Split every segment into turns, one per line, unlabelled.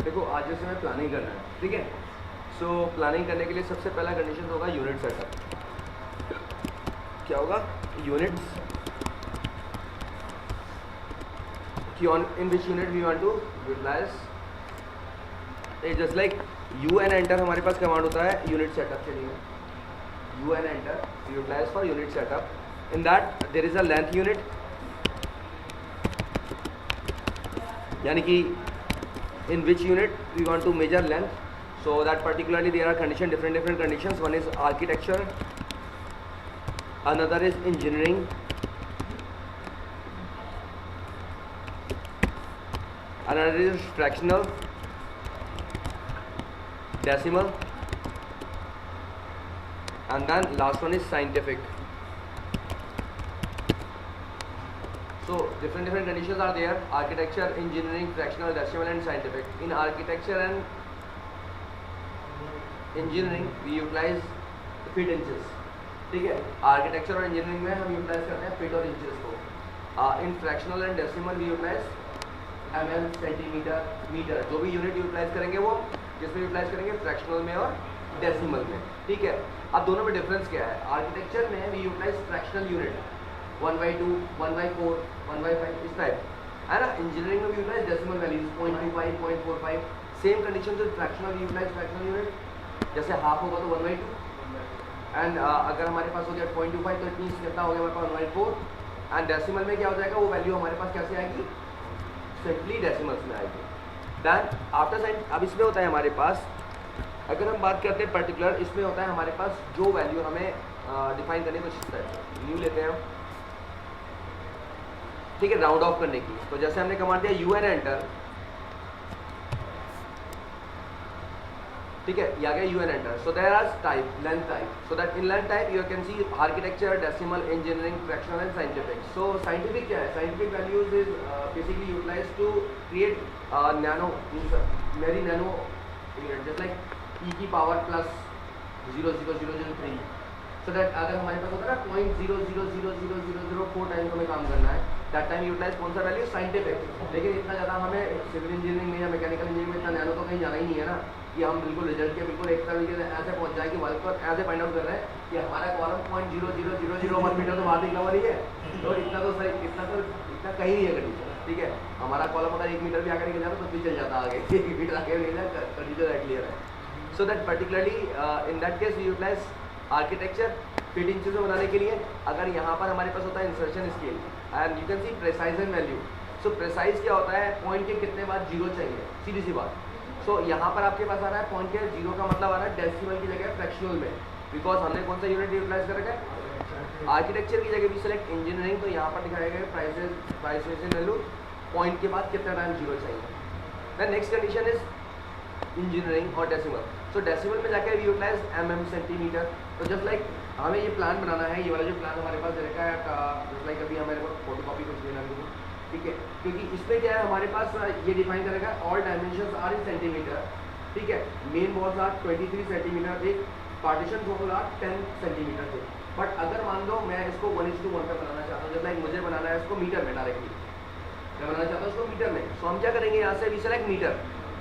देखो आज जैसे हमें प्लानिंग करना है, ठीक है। सो प्लानिंग करने के लिए सबसे पहला कंडीशन होगा यूनिट सेटअप। क्या होगा? यूनिट्स कि on in which unit we want to utilise. Just like U N enter हमारे पास कमांड होता है यूनिट सेटअप के लिए। U N enter utilise for unit setup. In that there is a length unit, यानी कि in which unit we want to measure length. So that particularly there are different conditions. One is architecture, another is engineering, another is fractional, decimal, and then last one is scientific. So different conditions are there: architecture, engineering, fractional, decimal and scientific. In architecture and engineering we utilize feet inches, ठीक है। Architecture और engineering में हम utilise करते हैं feet और inches को। In fractional and decimal we utilise mm, centimetre, metre. जो भी यूनिट यूटिलाइज करेंगे वो किसमें यूटिलाइज करेंगे? फ्रैक्शनल में और डेसिमल में, ठीक है। अब दोनों में डिफरेंस क्या है? आर्किटेक्चर में वी यूटिलाइज फ्रैक्शनल यूनिट 1/2, 1/4, 1/5 इस टाइप, है ना। इंजीनियरिंग में भी utilise decimal values 0.25, 0.45। Same condition से फ्रैक्शनल यूटिलाइज फ्रैक्शनल यूनिट, जैसे हाफ होगा तो 1/2, एंड अगर हमारे पास हो गया 0.25 तो इट मीन्स कितना हो गया हमारे पास? 1/4। एंड डेसिमल में क्या हो जाएगा? वो वैल्यू हमारे पास कैसे आएगी? सिंपली डेसिमल्स में आएगी। दैन आफ्टर साइन अब इसमें होता है हमारे पास, अगर हम बात करते हैं पर्टिकुलर, इसमें होता है हमारे पास जो वैल्यू हमें डिफाइन करने को इस तरह न्यू लेते हैं हम, ठीक है, राउंड ऑफ करने की। तो जैसे हमने कमांड दिया यू एन एंटर, ठीक है, ये आ गया U N enter. So there are type, length type. So that in length type you can see architecture, decimal, engineering, fractional and scientific. So scientific क्या है? Scientific values is basically utilise to create nano, very nano unit, just like e की power plus 0.0003। So that अगर हमारे पास होता है ना 0.000004 time हमें काम करना है, दैट टाइम यूटिलाइज कौन सा वैल्यू? साइंटिफिक। लेकिन इतना ज़्यादा हमें सिविल इंजीनियरिंग में या मैकेनिकल इंजीनियरिंग में इतना नैनो तो कहीं जाना ही नहीं है ना, कि हम बिल्कुल रिजल्ट के बिल्कुल एक तरीके से ऐसे पहुंच जाए कि वर्क पर ऐसे फाइंड आउट कर रहे हैं कि हमारा कॉलम 0.00001 मीटर तो बाहर निकला हुआ नहीं है, तो इतना तो सही, इतना कहीं नहीं है कंडीशन, ठीक है। हमारा कॉलम अगर 1 मीटर भी आगे निकल जाता तो भी चल जाता आगे, 1 मीटर आगे निकल जाए, कंडीशन क्लियर है। So that particularly in that case we utilise architecture feet inches में बनाने के लिए। अगर यहाँ पर हमारे पास होता है insertion scale and you can see precision value. So precise क्या होता है? पॉइंट के कितने बाद जीरो चाहिए, सीधी सी बात। सो यहाँ पर आपके पास आ रहा है पॉइंट के जीरो का मतलब आ रहा है डेसिमल की जगह फ्रैक्शनल में, बिकॉज हमने कौन सा यूनिट यूटिलाइज कर रखा है? आर्किटेक्चर की जगह भी सिलेक्ट इंजीनियरिंग, तो यहाँ पर दिखाया गया प्राइसेस वैल्यू पॉइंट के बाद कितना टाइम जीरो चाहिए। Then next condition is engineering और डेसिमल। सो डेसिमल में जाकर वी यूटिलाइज mm, सेंटीमीटर। तो जस्ट लाइक हमें ये प्लान बनाना है, ये वाला जो प्लान हमारे पास रखा है, जस्ट लाइक अभी हमारे पास फोटो कॉपी कुछ लेना नहीं है, ठीक है, क्योंकि इसमें क्या है हमारे पास ये डिफाइन करेगा all dimensions are in centimetre, ठीक है। मेन वॉल्स आर 23 सेंटीमीटर, एक पार्टीशन वॉल आर 10 सेंटीमीटर थे। बट अगर मान लो मैं इसको 1:1 पे बनाना चाहता हूँ, जस्ट लाइक मुझे बनाना है इसको मीटर में डायरेक्टली, मैं बनाना चाहता हूँ उसको मीटर में। सो हम क्या करेंगे? यहाँ से वी सेलेक्ट मीटर।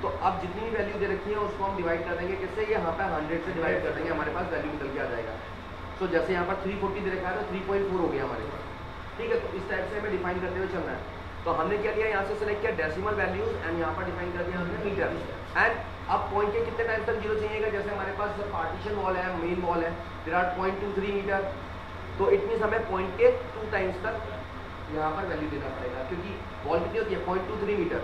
तो अब जितनी भी वैल्यू दे रखी है उसको हम डिवाइड कर देंगे किससे? यहाँ पे 100 से डिवाइड कर देंगे, हमारे पास वैल्यू निकल के आ जाएगा। सो जैसे यहाँ पर 340 दे रखा है तो 3.4 हो गया हमारे पास, ठीक है। तो इस टाइप से हमें डिफाइन करते हुए चलना है। तो हमने क्या किया? यहाँ से सेलेक्ट किया डेसिमल वैल्यूज एंड यहाँ पर डिफाइन कर दिया हमने मीटर। एंड अब पॉइंट के कितने टाइम तक जीरो चाहिएगा? जैसे हमारे पास पार्टीशन वॉल है, मेन वॉल है, देयर आर 0.23 मीटर, तो इट मीन्स हमें पॉइंट के 2 टाइम्स तक यहाँ पर वैल्यू देना पड़ेगा, क्योंकि वॉल कितनी होती है? 0.23 मीटर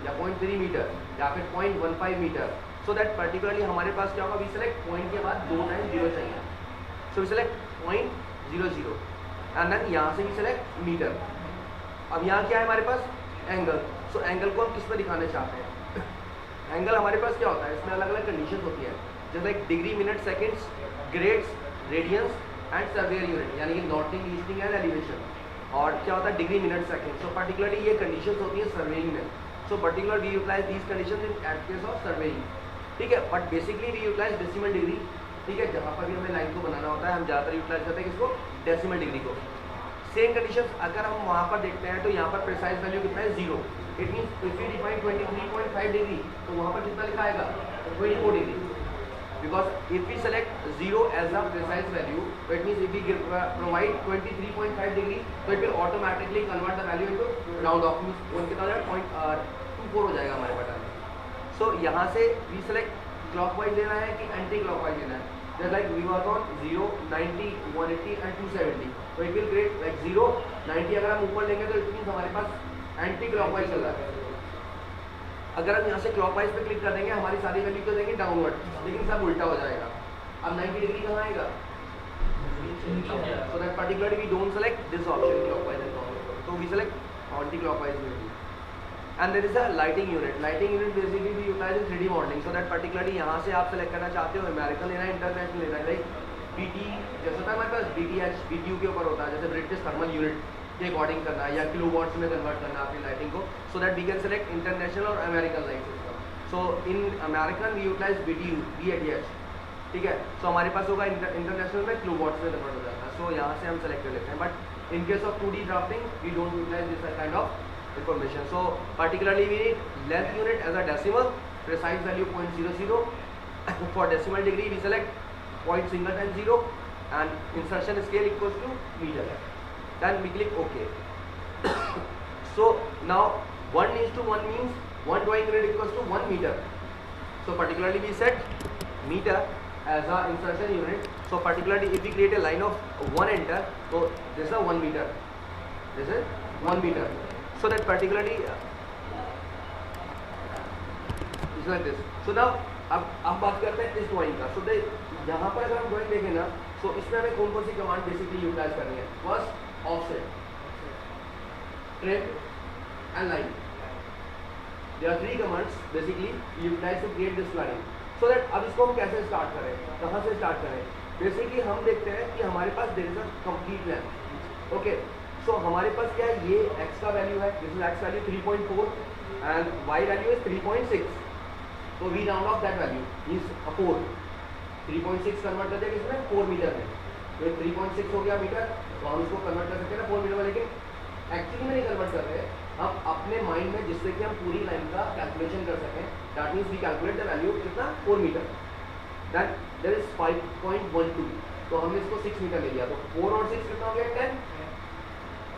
या 0.3 मीटर या फिर 0.15 मीटर। सो दैट पर्टिकुलरली हमारे पास क्या होगा? वी सेलेक्ट पॉइंट के बाद 2 टाइम जीरो चाहिए, so we select 0.00 and then यहाँ से वी सेलेक्ट मीटर। अब यहाँ क्या है हमारे पास? एंगल। सो एंगल को हम किस में दिखाना चाहते हैं? एंगल हमारे पास क्या होता है? इसमें अलग अलग कंडीशन होती है, जैसे like degree, minute, seconds, grades, radians and surveyor unit, यानी कि नॉर्थिंग, ईस्टिंग एंड एलिवेशन। और क्या होता है? Degree, minute, second. So particularly ये कंडीशन होती है सर्वेइंग में। So particular we utilise these condition in at case of surveying, ठीक है। But basically we utilise decimal degree, ठीक है। जहाँ पर भी हमें लाइन को बनाना होता है हम ज़्यादातर यूटिलाइज करते हैं किसको? डेसिमल डिग्री को। सेम कंडीशंस अगर हम वहाँ पर देखते हैं तो यहाँ पर प्रिसाइज वैल्यू कितना है? 0। It means if you define 23.5 degree तो वहाँ पर कितना लिखा आएगा 24 degree, because if we select 0 as a precise value, so it means if we provide 23.5 degree, so it will automatically convert the value into round off, means वो कितना हो जाएगा 0.24 हो जाएगा हमारे पैटर्न में. So यहाँ से we select clockwise लेना है कि anti clockwise लेना है. Just like we work on 0, 90, 180 and 270, so it will create like 0, 90 अगर हम ऊपर लेंगे तो it means हमारे पास एंटी क्लॉकवाइज चल रहा है. अगर हम यहाँ से क्लॉकवाइज पे क्लिक कर देंगे हमारी सारी वैल्यू को देंगे डाउनवर्ड, लेकिन सब उल्टा हो जाएगा. अब 90 डिग्री कहाँ आएगा, so that particularly we don't select this option clockwise and counterclockwise, so we select anti clockwise value. And there is a lighting unit. Lighting unit basically we utilize in 3D modeling, so that particularly यहाँ से आप select करना चाहते हो American लेना है international लेना है. लाइक BT जैसा होता है हमारे पास BTH BTU के ऊपर होता है, जैसे ब्रिटिश थर्मल यूनिट के अकॉर्डिंग करना है या किलोवाट्स में कन्वर्ट करना है अपनी लाइटिंग को, so that we can select international और American light system. So in American we utilize BTU BATH, ठीक है. सो हमारे पास होगा इंटरनेशनल में किलोवाट्स में कन्वर्ट हो जाता है. सो यहाँ से हम सेलेक्ट कर लेते हैं. But in case of 2D drafting we don't utilise this kind of information. So particularly we need length unit as a decimal, precise value 0.00. For decimal degree we select point single and 0, and insertion scale equals to meter. Then we click OK. So now 1:1 means 1 drawing unit equals to 1 meter. So particularly we set meter as a insertion unit. So particularly if we create a line of 1 enter, so this is a 1 meter. This is 1 meter. So that particularly is like this. So now अब बात करते हैं इस drawing का. So यहाँ पर अगर हम ड्राइंग देखें ना, तो इसमें हमें कौन कौन सी कमांड बेसिकली यूटिलाइज करनी है. First offset, trim and line. There are 3 commands basically utilized to create this line. So that अब इसको हम कैसे स्टार्ट करें, कहाँ से स्टार्ट करें. बेसिकली हम देखते हैं कि हमारे पास there is a complete length. Okay. So हमारे पास क्या है, ये x का वैल्यू है, this is x value 3.4 and y value is 3.6. तो we round off that value is 4. 3.6 convert कर देंगे इसमें 4 मीटर में, तो 3.6 हो गया मीटर. तो हम इसको कन्वर्ट कर सकते हैं ना 4 मीटर में, लेकिन एक्चुअली में नहीं कन्वर्ट कर रहे हैं हम अपने माइंड में, जिससे कि हम पूरी लाइन का कैलकुलेशन कर सकें. That means we calculate the value कितना 4 मीटर. दैन देयर इज 5.12, तो हमने इसको 6 मीटर ले लिया. तो 4 और 6 कितना हो गया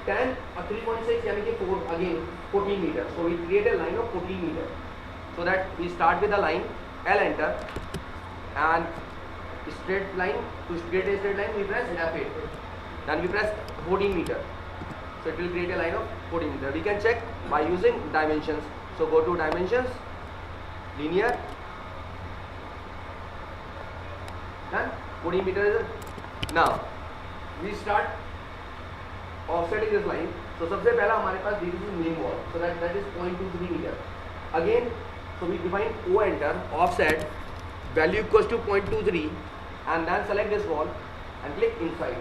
10 और 3.6 यानी कि 4 again 14 metre. So we create a line of 14 meter. So that we start with a line L enter and straight line. To create a straight line we press F8. Then we press 14 meter. So it will create a line of 14 meter. We can check by using dimensions. So go to dimensions, linear. Then 14 meter is it. Now we start offsetting this line. So सबसे पहला हमारे पास this is main wall. So that is 0.23 meter. Again, so we define O enter, offset value equals to 0.23, and then select this wall and click inside.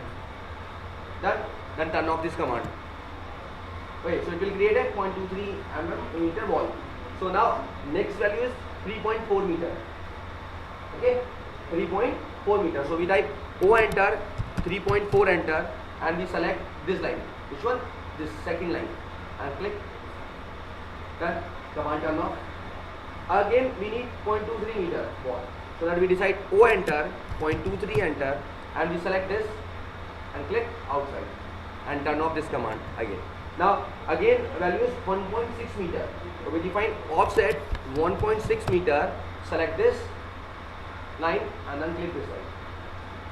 Then turn off this command. Okay, so it will create a 0.23 meter wall. So now next value is 3.4 meter. Okay, 3.4 meter. So we type O enter, 3.4 enter, and we select this line. Which one? This second line, and click. Then command turn off. Again we need 0.23 meter wall. So that we decide O enter, 0.23 enter, and we select this and click outside and turn off this command again. Now again value is 1.6 meter. So we define offset 1.6 meter. Select this line and then click this line.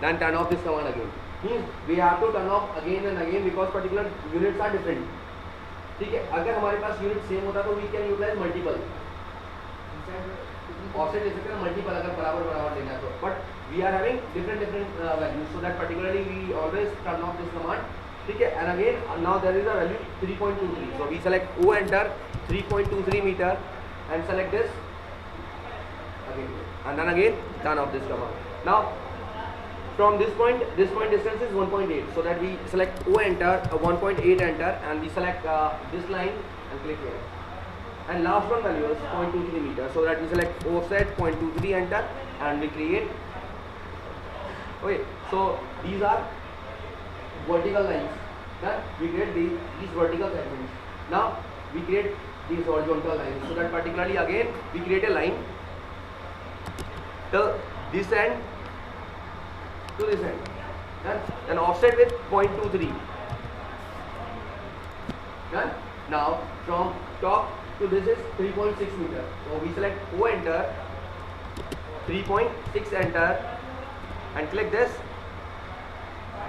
Then turn off this command again. Means we have to turn off again and again because particular units are different. ठीक है, अगर हमारे पास unit same होता तो we can utilise multiple offset ले सकते हैं multiple, अगर बराबर बराबर लेना है तो. But we are having different values, so that particularly we always turn off this command. ठीक है, and again now there is a value 3.23. So we select O enter 3.23 metre and select this again, and then again turn off this command. Now from this point distance is 1.8. So that we select O enter, 1.8 enter, and we select this line and click here. And last one value is 0.23 meter. So that we select offset 0.23 enter, and we create. Okay, so these are vertical lines. Then we create these vertical segments. Now we create these horizontal lines. So that particularly again we create a line till this end to this end. Done. Then offset with 0.23. Done. Now from top to this is 3.6 meter. So we select O, enter, 3.6 enter, and click this.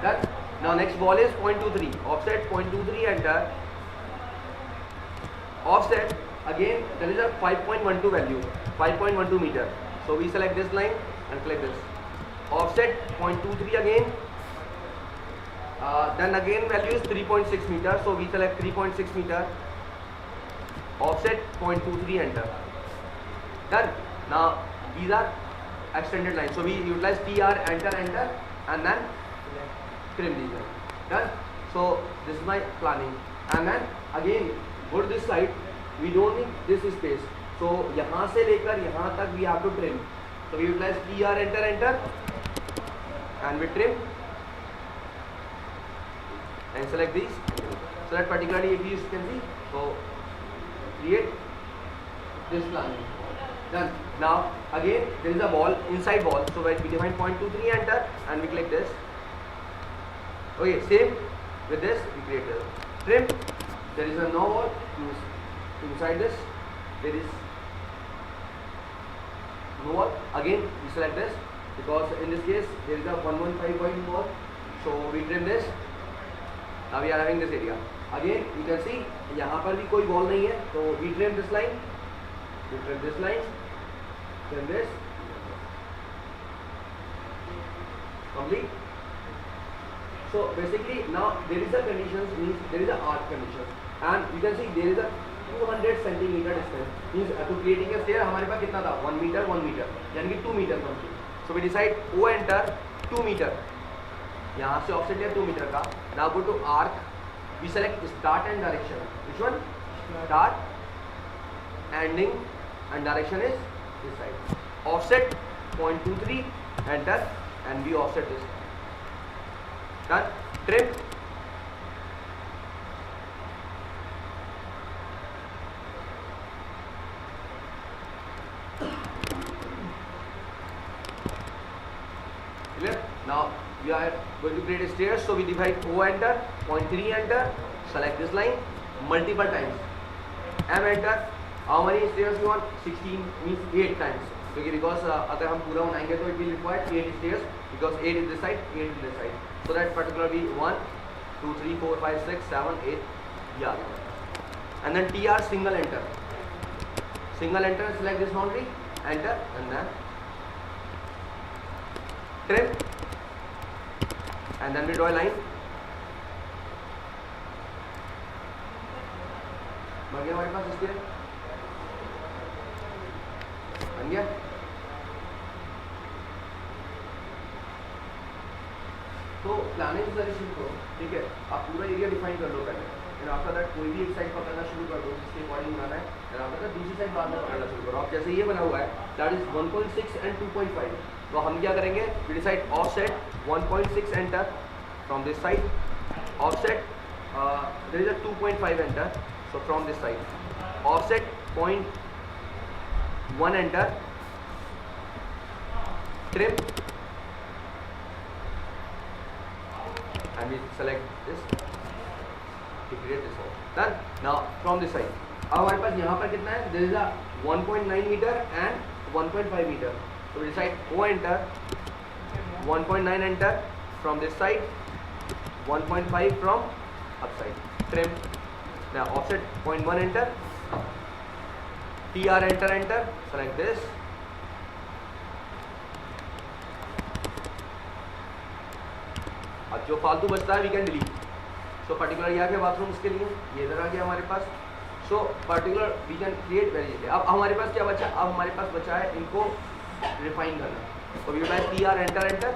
Done. Now next ball is 0.23. Offset 0.23 enter. Offset again there is a 5.12 value, 5.12 meter. So we select this line and click this. Offset 0.23 again. Then again value is 3.6 meter. So we select 3.6 meter. Offset 0.23 enter. Done. Now these are extended lines. So we utilize TR, enter, and then trim these lines. Done. So this is my planning. And then again go to this side. We don't need this space. So यहाँ से लेकर यहाँ तक we have to trim. So we utilize TR, enter, and we trim and select these. So that particularly if you can see. So create this planning. Done. Now again there is a ball, inside ball. So when we define 0.23 enter and we click this. Okay, same with this we create a trim. There is a no ball. Inside this there is no ball. Again we select this because in this case there is a 115 point ball. So we trim this. Now we are having this area. Again you can see यहाँ पर भी कोई ball नहीं है. So we trim this line. We trim this line. Trim this. Complete. So basically now there is a conditions, means there is a arc condition, and you can see there is a 200 centimeter distance. Means to creating a stair हमारे पास कितना था 1 meter यानी कि 2 meter complete. So we decide O, enter, 2 meter. यहाँ से offset है 2 meter का. Now go to arc. We select start and direction. Which one? Start, ending, and direction is this side. Offset 0.23 enter, and we offset this. Done. Trim. Clear? Now we are going to create a stairs, so we divide O, enter, 0.3 enter, select this line multiple times. M, enter. How many stairs we want? 16 means 8 times. Because अगर हम पूरा बनाएंगे तो it will require 8 stairs because 8 is this side, 8 is this side. So that particularly 1, 2, 3, 4, 5, 6, 7, 8. Yeah. And then TR single enter. Single enter, select this boundary, enter, and then trim, and then we draw a line. बन गया हमारे पास square, बन गया. तो planning जरा शुरू करो, ठीक है. आप पूरा एरिया डिफाइन कर लो पहले, फिर आफ्टर दैट कोई भी एक साइड पकड़ना शुरू कर दो जिसके अकॉर्डिंग बनाना है, फिर आफ्टर दैट दूसरी साइड बाद में पकड़ना शुरू करो. आप जैसे ये बना हुआ है दैट इज 1.6 एंड 2.5. तो हम क्या करेंगे, we decide offset 1.6 enter from this side, offset there is a 2.5 enter, so from this side offset 0.1 enter, trim, and we select this to create this one. Done. Now from this side अब हमारे पास यहाँ पर कितना है, there is a 1.9 meter and 1.5 meter. So we decide O, enter, 1.9 enter from this side, 1.5 from upside, trim. Now offset 0.1 enter, TR, enter, enter, select this. अब जो फालतू बचता है we can delete. So particular ये आ गया bathrooms के लिए, ये इधर आ गया हमारे पास. So particular we can create variable. अब हमारे पास क्या बचा, अब हमारे पास बचा है इनको रिफाइन करना. तो we utilise TR, enter, enter.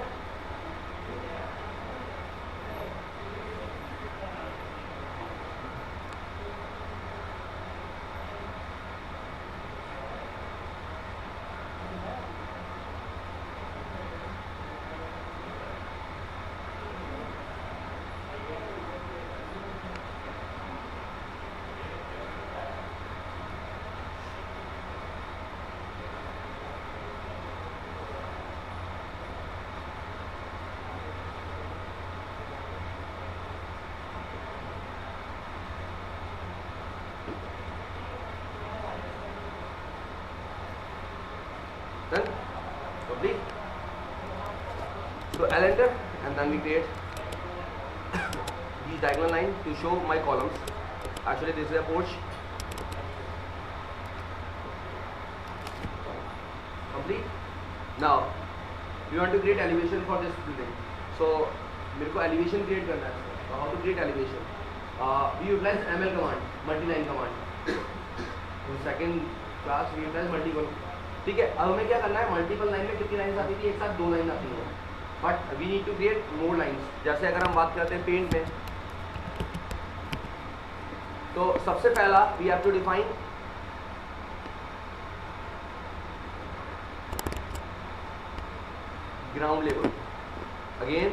Done? Complete. So L enter, and then we create the diagonal line to show my columns. Actually, this is a porch. Complete. Now we want to create elevation for this building. So मेरे को elevation create करना है. So how to create elevation? We utilize ML command, multi-line command. So second class we utilize multi-line. ठीक है, अब हमें क्या करना है, मल्टीपल लाइन में कितनी लाइन्स आती थी, एक साथ 2 लाइन आती हैं, but we need to create more lines. जैसे अगर हम बात करते हैं पेंट में, तो सबसे पहला we have to define ground level, again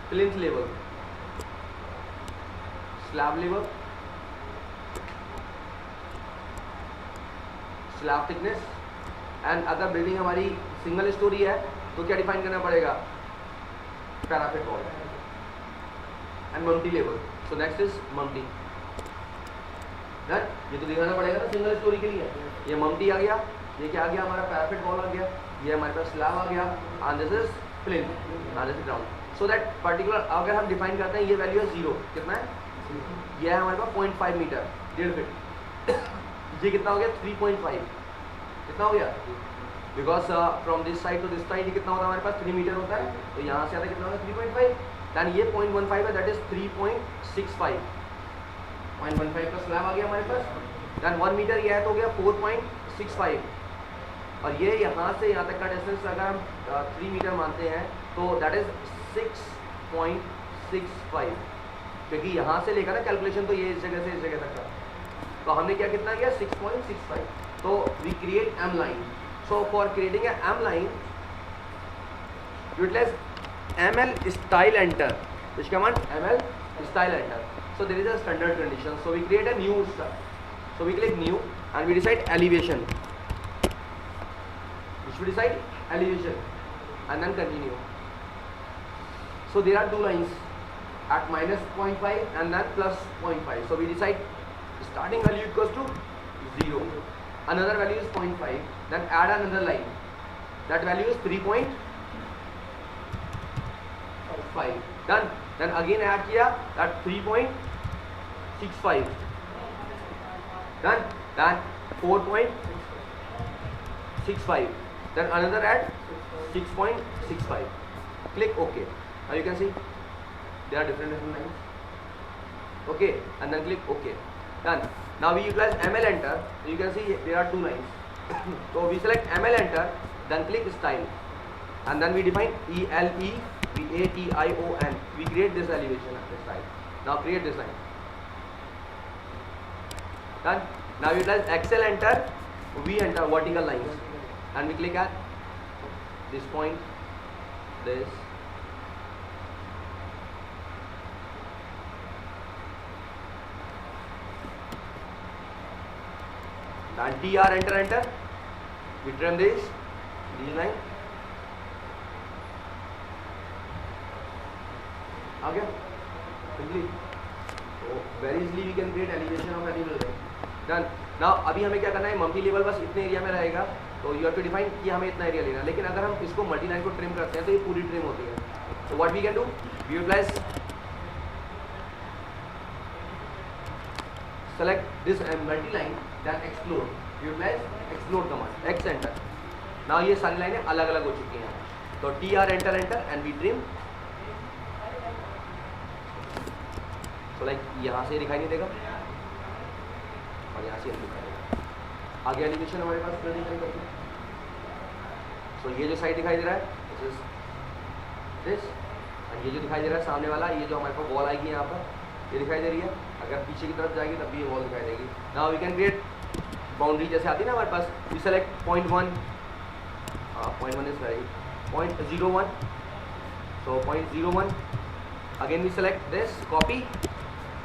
plinth level, slab level, slab thickness. And अगर बिल्डिंग हमारी सिंगल स्टोरी है तो क्या डिफाइन करना पड़ेगा, parapet wall and multi level. So next is multi. Done. ये तो दिखाना पड़ेगा ना सिंगल स्टोरी के लिए. ये मल्टी आ गया, ये क्या आ गया, हमारा पैरापेट वॉल आ गया, ये हमारे पास स्लैब आ गया, and this is plinth, and this is ground. So that particular अगर हम डिफाइन करते हैं, ये वैल्यू है 0. कितना है, ये है हमारे पास 0.5 मीटर, 1.5 फीट. ये कितना हो गया, 3.5. कितना हो गया, because from this side to this side कितना होता है हमारे पास 3 मीटर होता है, तो यहाँ से आता कितना होगा 3.5. दैन ये 0.15 है, दैट इज 3.65. 0.15 का स्लैब आ गया हमारे पास. दैन 1 मीटर ये है तो हो गया 4.65. और ये यहाँ से यहाँ तक का डिस्टेंस अगर हम 3 मीटर मानते हैं तो दैट इज 6.65, क्योंकि यहाँ से लेकर ना कैलकुलेशन तो ये इस जगह से इस जगह तक का, तो हमने क्या कितना किया 6.65. तो we create M line. So for creating a M line utilise ML style enter. Which command? ML style enter. So there is a standard condition. So we create a new style. So we click new and we decide elevation. Which we decide elevation and then continue. So there are 2 lines at minus 0.5 and then plus 0.5. So we decide starting value equals to 0. Another value is 0.5. Then add another line. That value is 3.5. Done. Then again add किया that 3.65. Done. Then 4.65. Then another add 6.65. Click OK. Now you can see there are different lines. Okay, and then click OK. Done. Now we utilize ML enter. You can see there are 2 lines. So we select ML enter, then click style, and then we define ELEVATION. We create this elevation at this side. Now create this line. Done. Now we utilize Excel enter. We enter vertical lines, and we click at this point, this. Then TR enter. We trim this line. आ गया complete. So very easily we can create elevation of any building. Done. Now अभी हमें क्या करना है, multi level बस इतने area में रहेगा, तो यू हैव टू डिफाइन कि हमें इतना एरिया लेना है. लेकिन अगर हम इसको मल्टी लाइन को ट्रिम करते हैं तो ये पूरी ट्रिम होती है. तो what we can do, we utilise select this multi line, then explode. Utilize explode command. X enter. Now ये सारी लाइनें अलग अलग हो चुकी हैं. तो TR enter and we trim. So like यहाँ से दिखाई नहीं देगा और यहाँ से दिखाई देगा. आगे एलिवेशन हमारे पास फिर दिखाई देगी. So ये जो साइड दिखाई दे रहा है, this और ये जो दिखाई दे रहा है सामने वाला, ये जो हमारे पास वॉल आएगी यहाँ पर, ये दिखाई दे रही है. अगर पीछे की तरफ जाएगी तब भी ये वॉल दिखाई देगी. Now we can create boundary जैसे आती है ना हमारे पास. We select 0.1. 0.1 is very 0.01. So 0.01. Again we select this, copy,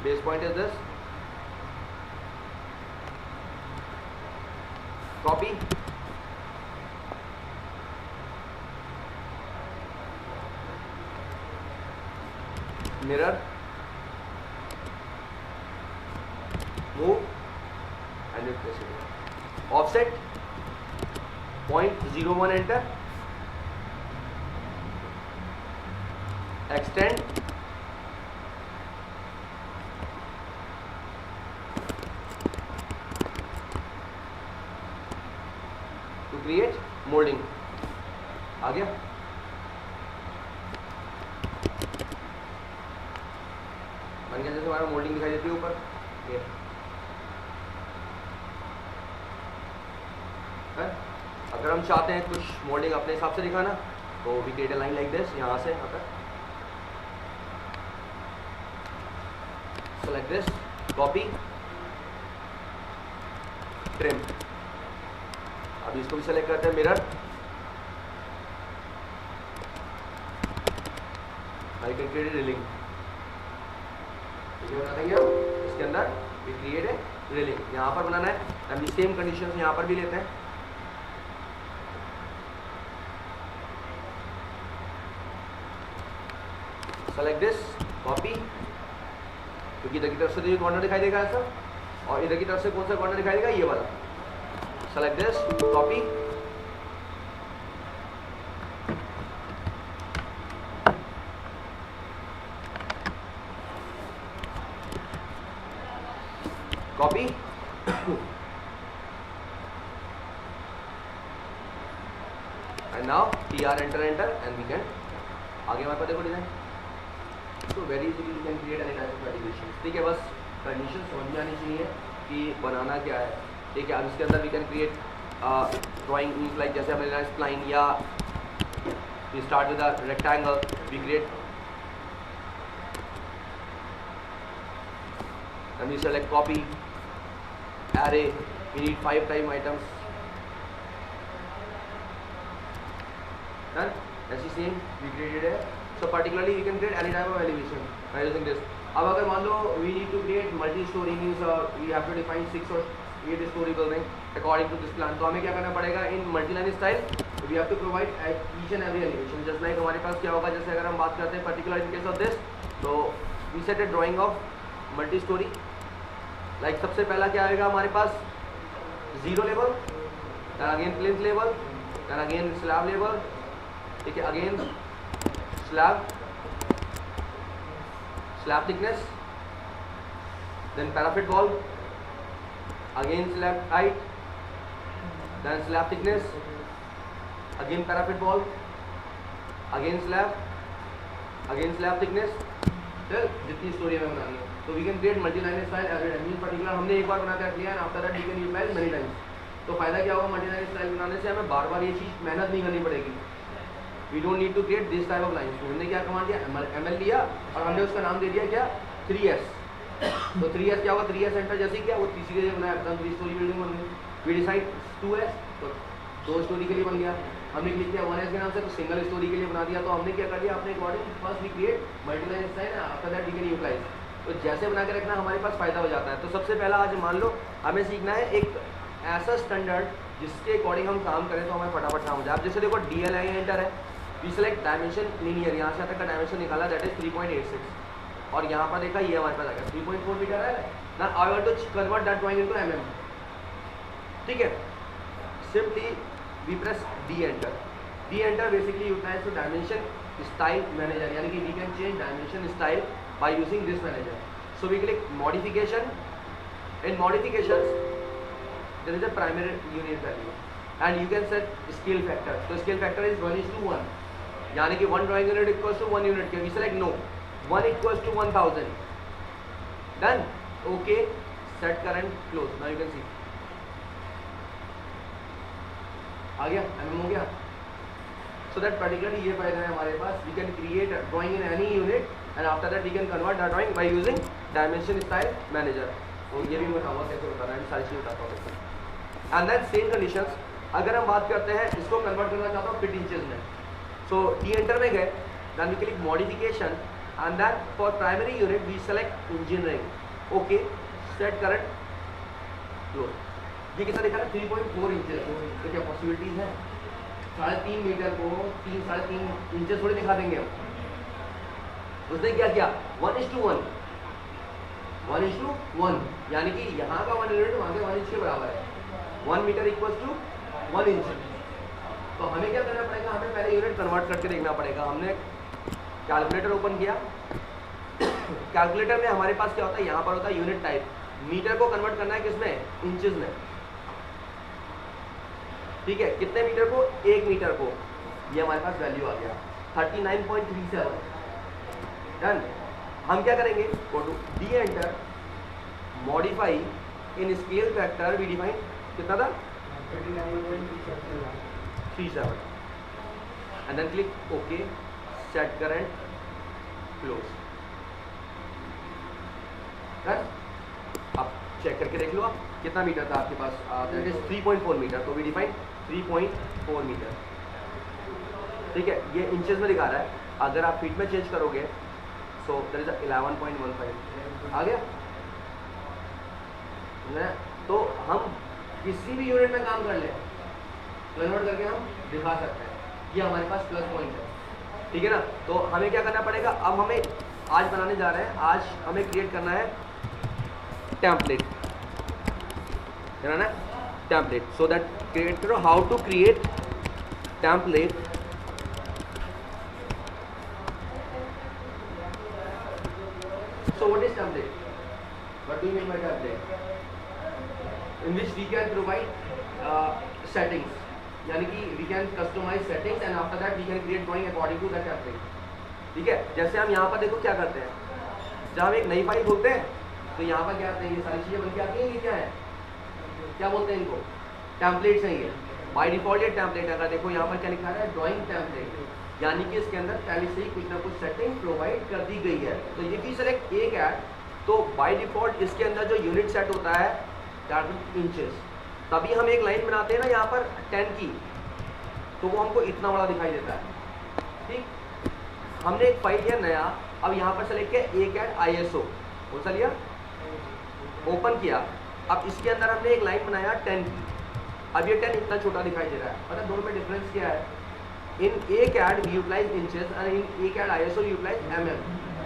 base point is this, copy, mirror, move and replace it. Offset 0.01 enter, extend, to create moulding. आ गया? बन गया जैसे हमारा मोल्डिंग दिखाई देती है ऊपर। ये अगर हम चाहते हैं कुछ मोल्डिंग अपने हिसाब से दिखाना तो we create a line like this, यहाँ से यहाँ तक, सेलेक्ट दिस, कॉपी, ट्रिम। अब इसको भी सेलेक्ट करते हैं, mirror, I can create railing. बना देंगे हम इसके अंदर वी क्रिएट ए रिलिंग। यहाँ पर बनाना है, हम सेम कंडीशंस यहाँ पर भी लेते हैं। सेलेक्ट दिस, कॉपी, क्योंकि इधर की तरफ से तो ये कॉर्नर दिखाई देगा ऐसा, और इधर की तरफ से कौन सा कॉर्नर दिखाई देगा, ये वाला। Select this, copy, copy, and now TR enter and we can, आगे हमारे पास देखो डिजाइन। तो very easily you can create any type of application. ठीक है, बस कंडीशन समझ में आनी चाहिए कि बनाना क्या है। ठीक है, अब इसके अंदर we can create drawing means like जैसे हमें लेना स्प्लाइन, या we start with a rectangle, we create and we select copy, array, we need 5 time items, done, as you seen we created a, so particularly you can create any type of elevation by using this. अब अगर मान लो we need to create multi story means we have to define 6 or 8 story building according to this plan, तो हमें क्या करना पड़ेगा, in multi line style we have to provide each and every elevation, just like हमारे पास क्या होगा, जैसे अगर हम बात करते हैं particular in case of this, तो we set a drawing of multi story, like सबसे पहला क्या आएगा हमारे पास, 0 level, then again plinth level, then again slab level, ठीक है, again slab thickness, then parapet wall, again slab height, then slab thickness, again parapet wall, again slab thickness, जितनी storey हमें बनानी है। तो we can create multi line style every time, mean particular हमने एक बार बना कर लिया and after that we can utilise many times. तो फायदा क्या होगा, मल्टी लाइन स्टाइल बनाने से हमें बार बार ये चीज़ मेहनत नहीं करनी पड़ेगी। We don't need to create this type of lines. तो हमने क्या कमांड दिया, ML लिया और हमने उसका नाम दे दिया क्या, 3S। तो 3S क्या होगा, 3S एंटर जैसे क्या वो तीसरी जगह बनाया, 3 स्टोरी बिल्डिंग बन गई। वी डिसाइड 2S, तो 2 स्टोरी के लिए बन गया। हमने क्लिक किया 1S के नाम से, तो सिंगल स्टोरी के लिए बना दिया। तो हमने क्या कर लिया अपने according, first we create multi line style, after that we can utilise. तो जैसे बना के रखना हमारे पास फ़ायदा हो जाता है। तो सबसे पहला आज मान लो हमें सीखना है एक ऐसा स्टैंडर्ड जिसके अकॉर्डिंग हम काम करें तो हमें फटाफट काम हो जाए। अब जैसे देखो DL एंटर है, वी सेलेक्ट डायमेंशन लीनियर, यहाँ से तक का डायमेंशन निकाला, दैट इज 3.86, और यहाँ पर देखा ये हमारे पास आ गया 3.4 मीटर है ना। I want to convert that drawing into mm, ठीक है। Simply we press D enter basically utilise to dimension style manager, यानी कि we can change dimension style by using this manager. So we click modification. In modifications there is a primary unit value and you can set scale factor. So scale factor is 1:1, यानी कि 1 drawing unit equals to 1 unit के, we select no, 1 equals to 1000, done, okay, set current, close. Now you can see आ गया, mm हो गया। So that particularly ये फायदा है हमारे पास, we can create a drawing in any unit and after that we can convert that drawing by using dimension style manager. तो ये भी मैं बताऊंगा कैसे बताना है, सारी चीज़ बताता हूँ। एंड देन सेम कंडीशंस अगर हम बात करते हैं, इसको कन्वर्ट करना चाहता हूँ फीट इंचेस में, सो D एंटर में गए, then we click modification and then for primary unit we select engineering, okay, set current, close. ये कितना दिखा रहा है, 3.4 इंचेस। तो क्या पॉसिबिलिटीज है, 3.5 मीटर को 3.5 इंचेस थोड़ी दिखा देंगे हम। उसने क्या किया, 1:1, 1:1, यानी कि यहाँ का 1 यूनिट वहाँ के 1 इंच के बराबर है। 1 मीटर इक्वल्स टू 1 इंच, तो हमें क्या करना पड़ेगा, हमें पहले यूनिट कन्वर्ट करके देखना पड़ेगा। हमने कैलकुलेटर ओपन किया, कैलकुलेटर में हमारे पास क्या होता है, यहाँ पर होता है यूनिट टाइप। मीटर को कन्वर्ट करना है किसमें, इंचेस में, ठीक है। कितने मीटर को, 1 मीटर को। ये हमारे पास वैल्यू आ गया 39.37। डन। हम क्या करेंगे, go to D enter, modify in scale factor we define कितना था 39.37 and then click okay, set current, close. Done. अब चेक करके देख लो आप कितना मीटर था आपके पास, दैट इज 3.4 मीटर। तो वी डिफाइन 3.4 मीटर, ठीक है। ये इंचेस में दिखा रहा है, अगर आप फीट में चेंज करोगे सो दैट इज 11.15 आ गया ना। तो हम किसी भी यूनिट में काम कर ले, कन्वर्ट करके हम दिखा सकते हैं। ये हमारे पास प्लस पॉइंट है, ठीक है ना। तो हमें क्या करना पड़ेगा, अब हमें आज बनाने जा रहे हैं, आज हमें क्रिएट करना है टेम्पलेट, है ना, टेम्पलेट। सो दैट क्रिएट करो, how to create template. So what is template? What do you mean by template? In which we can provide settings, यानी कि we can customize settings and after that we can create drawing according to that template, ठीक है। जैसे हम यहाँ पर देखो क्या करते हैं, जब हम एक नई फाइल खोलते हैं तो यहाँ पर क्या आते हैं, ये सारी चीज़ें बन के आती हैं। ये क्या है, क्या बोलते हैं इनको, टेम्पलेट्स हैं ये। बाय डिफॉल्ट ये टेम्पलेट, अगर देखो यहाँ पर क्या लिखा है, ड्राइंग टेम्पलेट, यानी कि इसके अंदर पहले से ही कुछ ना कुछ सेटिंग प्रोवाइड कर दी गई है। तो ये भी सेलेक्ट एक ऐड, तो बाय डिफॉल्ट इसके अंदर जो यूनिट सेट होता है इंचेस, तभी हम एक लाइन बनाते हैं ना यहाँ पर 10 की, तो वो हमको इतना बड़ा दिखाई देता है, ठीक। हमने एक फाइल लिया नया, अब यहाँ पर सेलेक्ट किया एक ऐड ISO, कौन सा लिया, ओपन किया। अब इसके अंदर हमने एक लाइन बनाया 10 की, अब ये 10 इतना छोटा दिखाई दे रहा है। मतलब दोनों में डिफरेंस क्या है, in acad we utilize inches and in acad ISO we utilise mm।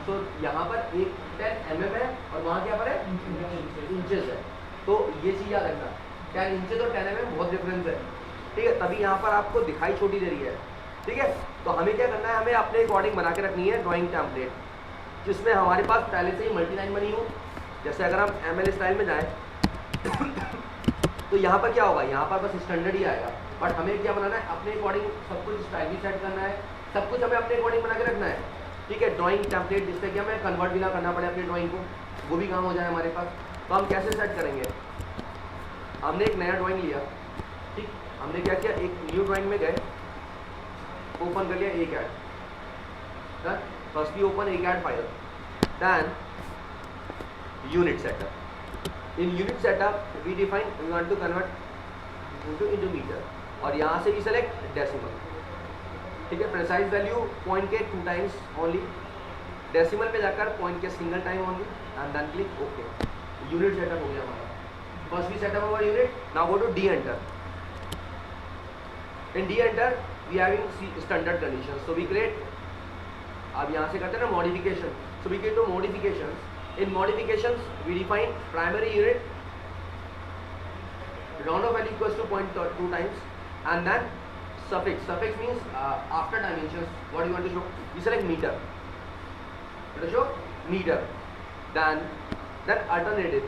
So यहाँ पर एक 10 mm है और वहाँ क्या पर है इंचेस है। तो ये चीज़ याद रखना, 10 इंचेस और 10 mm बहुत डिफरेंस है, ठीक है। तभी यहाँ पर आपको दिखाई छोटी दे रही है, ठीक है। तो हमें क्या करना है, हमें अपने अकॉर्डिंग बना के रखनी है ड्राइंग टेम्पलेट, जिसमें हमारे पास पहले से ही मल्टी लाइन बनी हो। जैसे अगर हम ML स्टाइल में जाएँ तो यहाँ पर क्या होगा, यहाँ पर बस स्टैंडर्ड ही आएगा, बट हमें क्या बनाना है, अपने अकॉर्डिंग सब कुछ स्टाइल भी सेट करना है, सब कुछ हमें अपने अकॉर्डिंग बना के रखना है, ठीक है। ड्राइंग टेम्पलेट, जिससे कि हमें कन्वर्ट भी ना करना पड़े अपनी ड्राइंग को, वो भी काम हो जाए हमारे पास। तो हम कैसे सेट करेंगे, हमने एक नया ड्राइंग लिया, ठीक। हमने क्या किया, एक न्यू ड्राइंग में गए, ओपन कर लिया एक ऐड, फर्स्टली ओपन एक add file, then unit setup. In unit setup we define we want to convert into meter, और यहाँ से भी सेलेक्ट डेसिमल, ठीक है। प्रेसाइज वैल्यू पॉइंट के 2 टाइम्स ओनली, डेसिमल में जाकर पॉइंट के single time only, and then click okay. Unit setup हो गया हमारा, फर्स्ट भी सेटअप हुआ unit. Now go to D enter. In D enter we having standard condition, so we create, अब यहाँ से करते हैं ना modification, so we create two modification. In modifications we define primary unit round of value equals to 0.2 times, and then suffix. Suffix means after dimensions what you want to show, you select meter, to show meter. Then alternate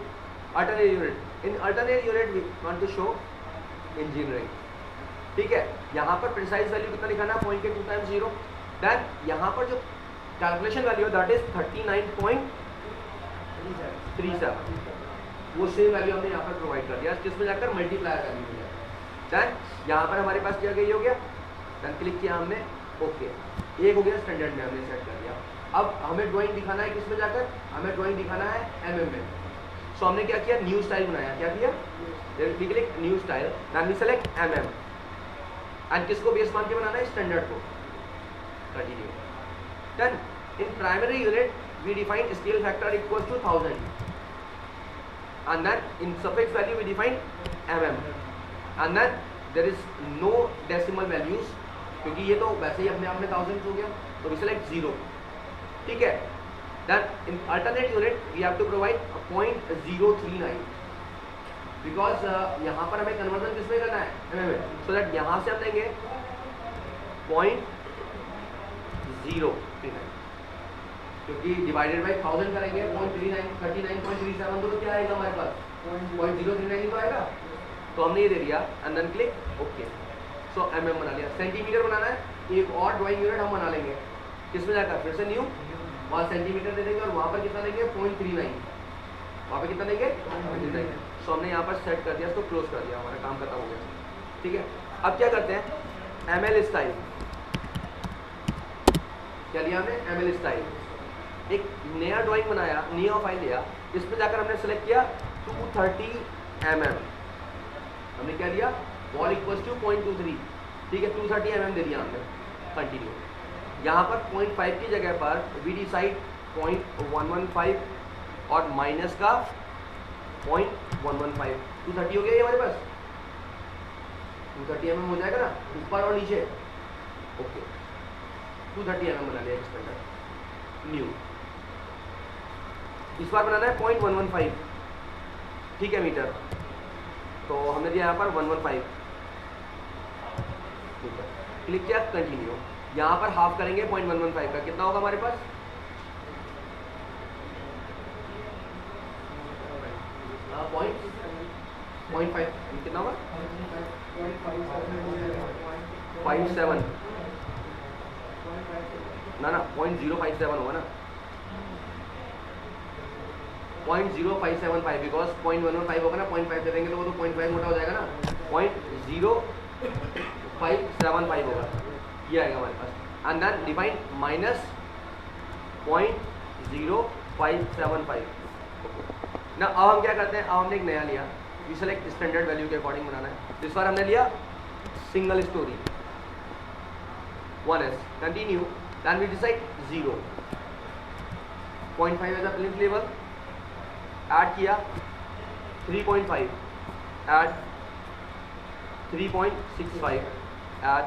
unit. In alternate unit we want to show engineering, ठीक है। यहाँ पर precise value कितना लिखाना है, 0.2 times 0। Then यहाँ पर जो कैलकुलेशन वैल्यू है दैट इज 39.37, वो सेम वैल्यू हमने यहाँ पर प्रोवाइड कर दिया, जिसमें जाकर मल्टीप्लाई कर दिया। देन यहाँ पर हमारे पास क्या गई हो गया, देन क्लिक किया हमने ओके, एक हो गया स्टैंडर्ड में हमने सेट कर दिया। अब हमें ड्राइंग दिखाना है किसमें जाकर, हमें ड्राइंग दिखाना है MM में। सो हमने क्या किया, न्यू स्टाइल बनाया, क्या किया, click new style, then we select MM, and किसको बेस मान के बनाना है, स्टैंडर्ड को। Continue. Then in primary unit we define scale factor equal to 1000, and then in suffix value we define mm, and then there is no decimal values, क्योंकि ये तो वैसे ही अपने आप में 1000 हो गया, तो we select 0, ठीक है। then in alternate unit we have to provide a 0.039, because यहाँ पर हमें कन्वर्जन किसमें करना है, एमएम में, सो दैट यहाँ से हम लेंगे 0.039, क्योंकि डिवाइडेड बाई 1000 करेंगे 39.37 तो क्या आएगा हमारे पास 0.039 तो आएगा। तो हमने ये दे दिया and then click okay. So MM बना लिया। सेंटीमीटर बनाना है, एक और ड्राइंग यूनिट हम बना लेंगे, किसमें जाकर फिर से न्यू, वहाँ सेंटीमीटर दे देंगे और वहाँ पर कितना लेंगे 0.39, वहाँ पे कितना लेंगे 0.39। सो हमने यहाँ पर सेट कर दिया, इसको क्लोज कर दिया, हमारा काम खत्म हो गया। ठीक है, अब क्या करते हैं, एमएल स्टाइल, क्या लिया हमने एमएल स्टाइल, एक नया ड्राइंग बनाया, नया फाइल लिया, इसमें जाकर हमने सेलेक्ट किया 230 mm, हमने क्या दिया वॉल इक्वल्स टू 0.23, ठीक है 230 mm दे दिया हमने। कंटिन्यू, यहाँ पर 0.5 की जगह पर वी डिसाइड 0.115 और माइनस का 0.115, 230 हो गया ये हमारे पास, 230 mm हो जाएगा ना ऊपर और नीचे। ओके 230 mm बना लिया एक्सपेंडर। न्यू, इस बार बनाना है 0.115, ठीक है मीटर, तो हमने दिया यहाँ पर 115, ठीक है क्लिक किया कंटिन्यू। यहाँ पर हाफ करेंगे 0.115 का, कितना होगा हमारे पास 0.5, कितना होगा 0.57 ना 0.057 होगा ना 0.0575, बिकॉज 0.115 होगा ना 0.5 दे देंगे तो वो तो 0.5 मोटा हो जाएगा ना, 0.0575 होगा, ये आएगा हमारे पास। एंड देन डिवाइड माइनस 0.0575 ना। अब हम क्या करते हैं, अब हमने एक नया लिया, वी सेलेक्ट स्टैंडर्ड वैल्यू के अकॉर्डिंग बनाना है। इस बार हमने लिया single story 1s, continue, then we decide 0.5 as a plinth level, add किया 3.5, ऐड 3.65, ऐड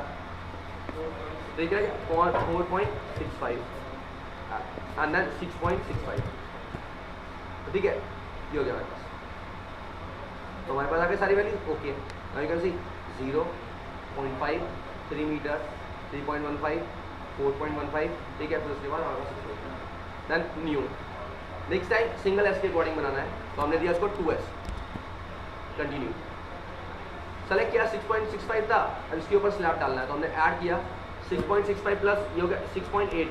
ठीक है 4.65 एंड देन 6.65, ठीक है ये हो गया हमारे पास। तो हमारे पास आ गए सारी values. Okay now you can see 0.5, 3 metre, 3.15, 4.15, ठीक है फिर उसके बाद हमारे पास then new. Next time single S के अकॉर्डिंग बनाना है, तो हमने दिया इसको 2s, कंटिन्यू, सेलेक्ट किया 6.65 था और इसके ऊपर स्लैब डालना है, तो हमने ऐड किया 6.65 प्लस ये हो गया 6.8,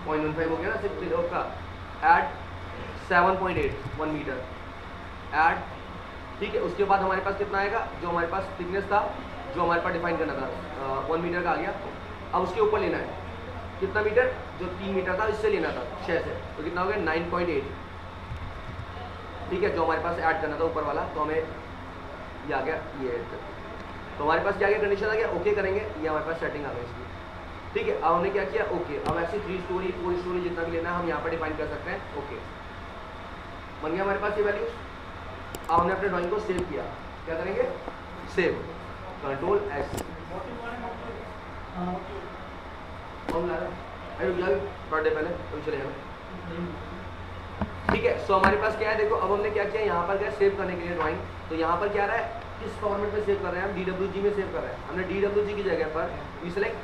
0.15 हो गया ना 6 का, ऐड 7.8 1 मीटर, ऐड ठीक है। उसके बाद हमारे पास कितना आएगा, जो हमारे पास थिकनेस था जो हमारे पास डिफाइन करना था 1 मीटर का आ गया। अब उसके ऊपर लेना है कितना मीटर, जो 3 मीटर था इससे लेना था 6 से, तो कितना हो गया 9.8, ठीक है जो हमारे पास ऐड करना था ऊपर वाला, तो हमें ये आ गया ये। तो हमारे पास क्या गया कंडीशन आ गया, ओके करेंगे, ये हमारे पास सेटिंग आ गई इसकी, ठीक है। अब हमने क्या किया ओके, अब ऐसे 3 स्टोरी 4 स्टोरी जितना भी लेना है हम यहाँ पर डिफाइन कर सकते हैं। ओके बन गया हमारे पास ये वैल्यूज। अब हमने अपने ड्राइंग को सेव किया, क्या करेंगे सेव, कंट्रोल एस, थोड़ा देर पहले तो चले जाना, ठीक है। सो हमारे पास क्या है देखो, अब हमने क्या किया यहाँ पर क्या सेव करने के लिए ड्राइंग, तो यहाँ पर क्या रहा है किस फॉर्मेट में सेव कर रहे हैं हम, DWG में सेव कर रहे हैं। हमने DWG की जगह पर वी सेलेक्ट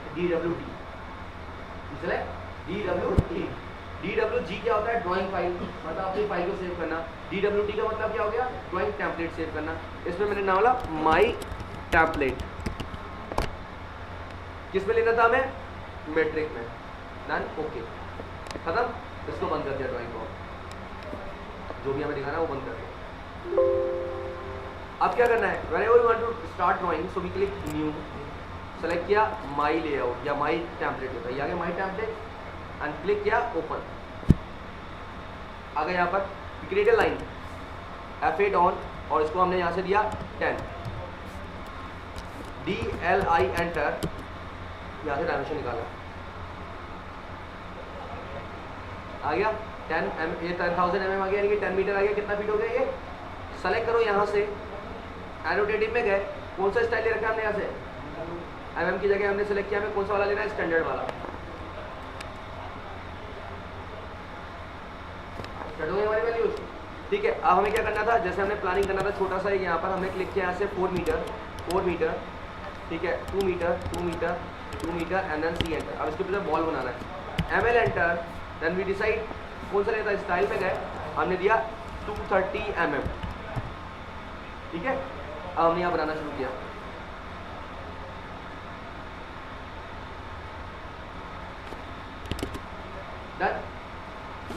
DWT, DWG क्या होता है ड्राइंग फाइल, मतलब अपनी फाइल को सेव करना। DWT का मतलब क्या हो गया ड्राइंग टेम्पलेट सेव करना। इसमें मैंने नाम बोला माई टेम्पलेट, किसमें लेना था हमें मेट्रिक में, डन ओके खत्म। इसको बंद कर दिया ड्राइंग को, जो भी हमें दिखाना है वो बंद कर दिया। अब क्या करना है, whenever you want to start drawing, so we click new, select किया माई लेआउट या माई टेम्पलेट होता है, ये आ गया माई टेम्पलेट एंड क्लिक किया ओपन, आ गया यहाँ पर क्रिएट लाइन F8 ऑन, और इसको हमने यहाँ से दिया 10, DLI एंटर, यहाँ से डायमेंशन निकाला, आ गया 10,000 mm आ गया, यानी कि 10 मीटर आ गया। कितना फीट हो गया ये, सेलेक्ट करो यहाँ से, एनोटेटिव में गए, कौन सा स्टाइल ले रखा है हमने यहाँ से, mm की जगह हमने सेलेक्ट किया, हमें कौन सा वाला लेना है स्टैंडर्ड वाला। स्टार्ट हो गई हमारी वैल्यूज, ठीक है, अब हमें क्या करना था, जैसे हमने प्लानिंग करना था छोटा सा, यहाँ पर हमने क्लिक किया यहाँ से 4 मीटर, 4 मीटर, ठीक है, 2 meter, 2 meter, 2 meter and then C enter. अब इसके पीछे बॉल बनाना है, M L enter, then we decide कौन सा रहता है, स्टाइल पे गए, हमने दिया 230 mm, ठीक है। अब हमने यहाँ बनाना शुरू किया, डन।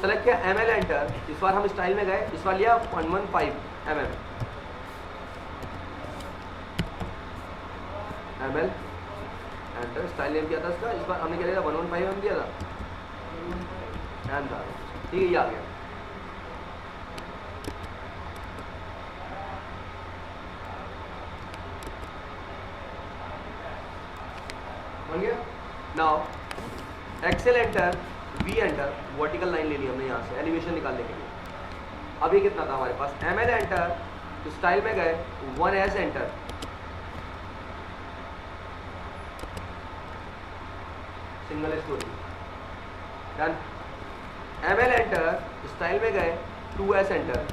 सेलेक्ट किया एम एल एंटर, इस बार हम स्टाइल में गए, इस बार लिया 115 mm, M L enter, style name किया था इसका, इस बार हमने क्या लिया था 115 mm दिया था, एंड ठीक है, ये आ गया। बन गया। Now XL enter, we enter, vertical line ले ली हमने यहाँ से एलिवेशन निकालने के लिए। अब ये कितना था हमारे पास, एम एल एंटर, तो स्टाइल में गए 1S enter, single story, done. M L enter, style में गए 2S एंटर,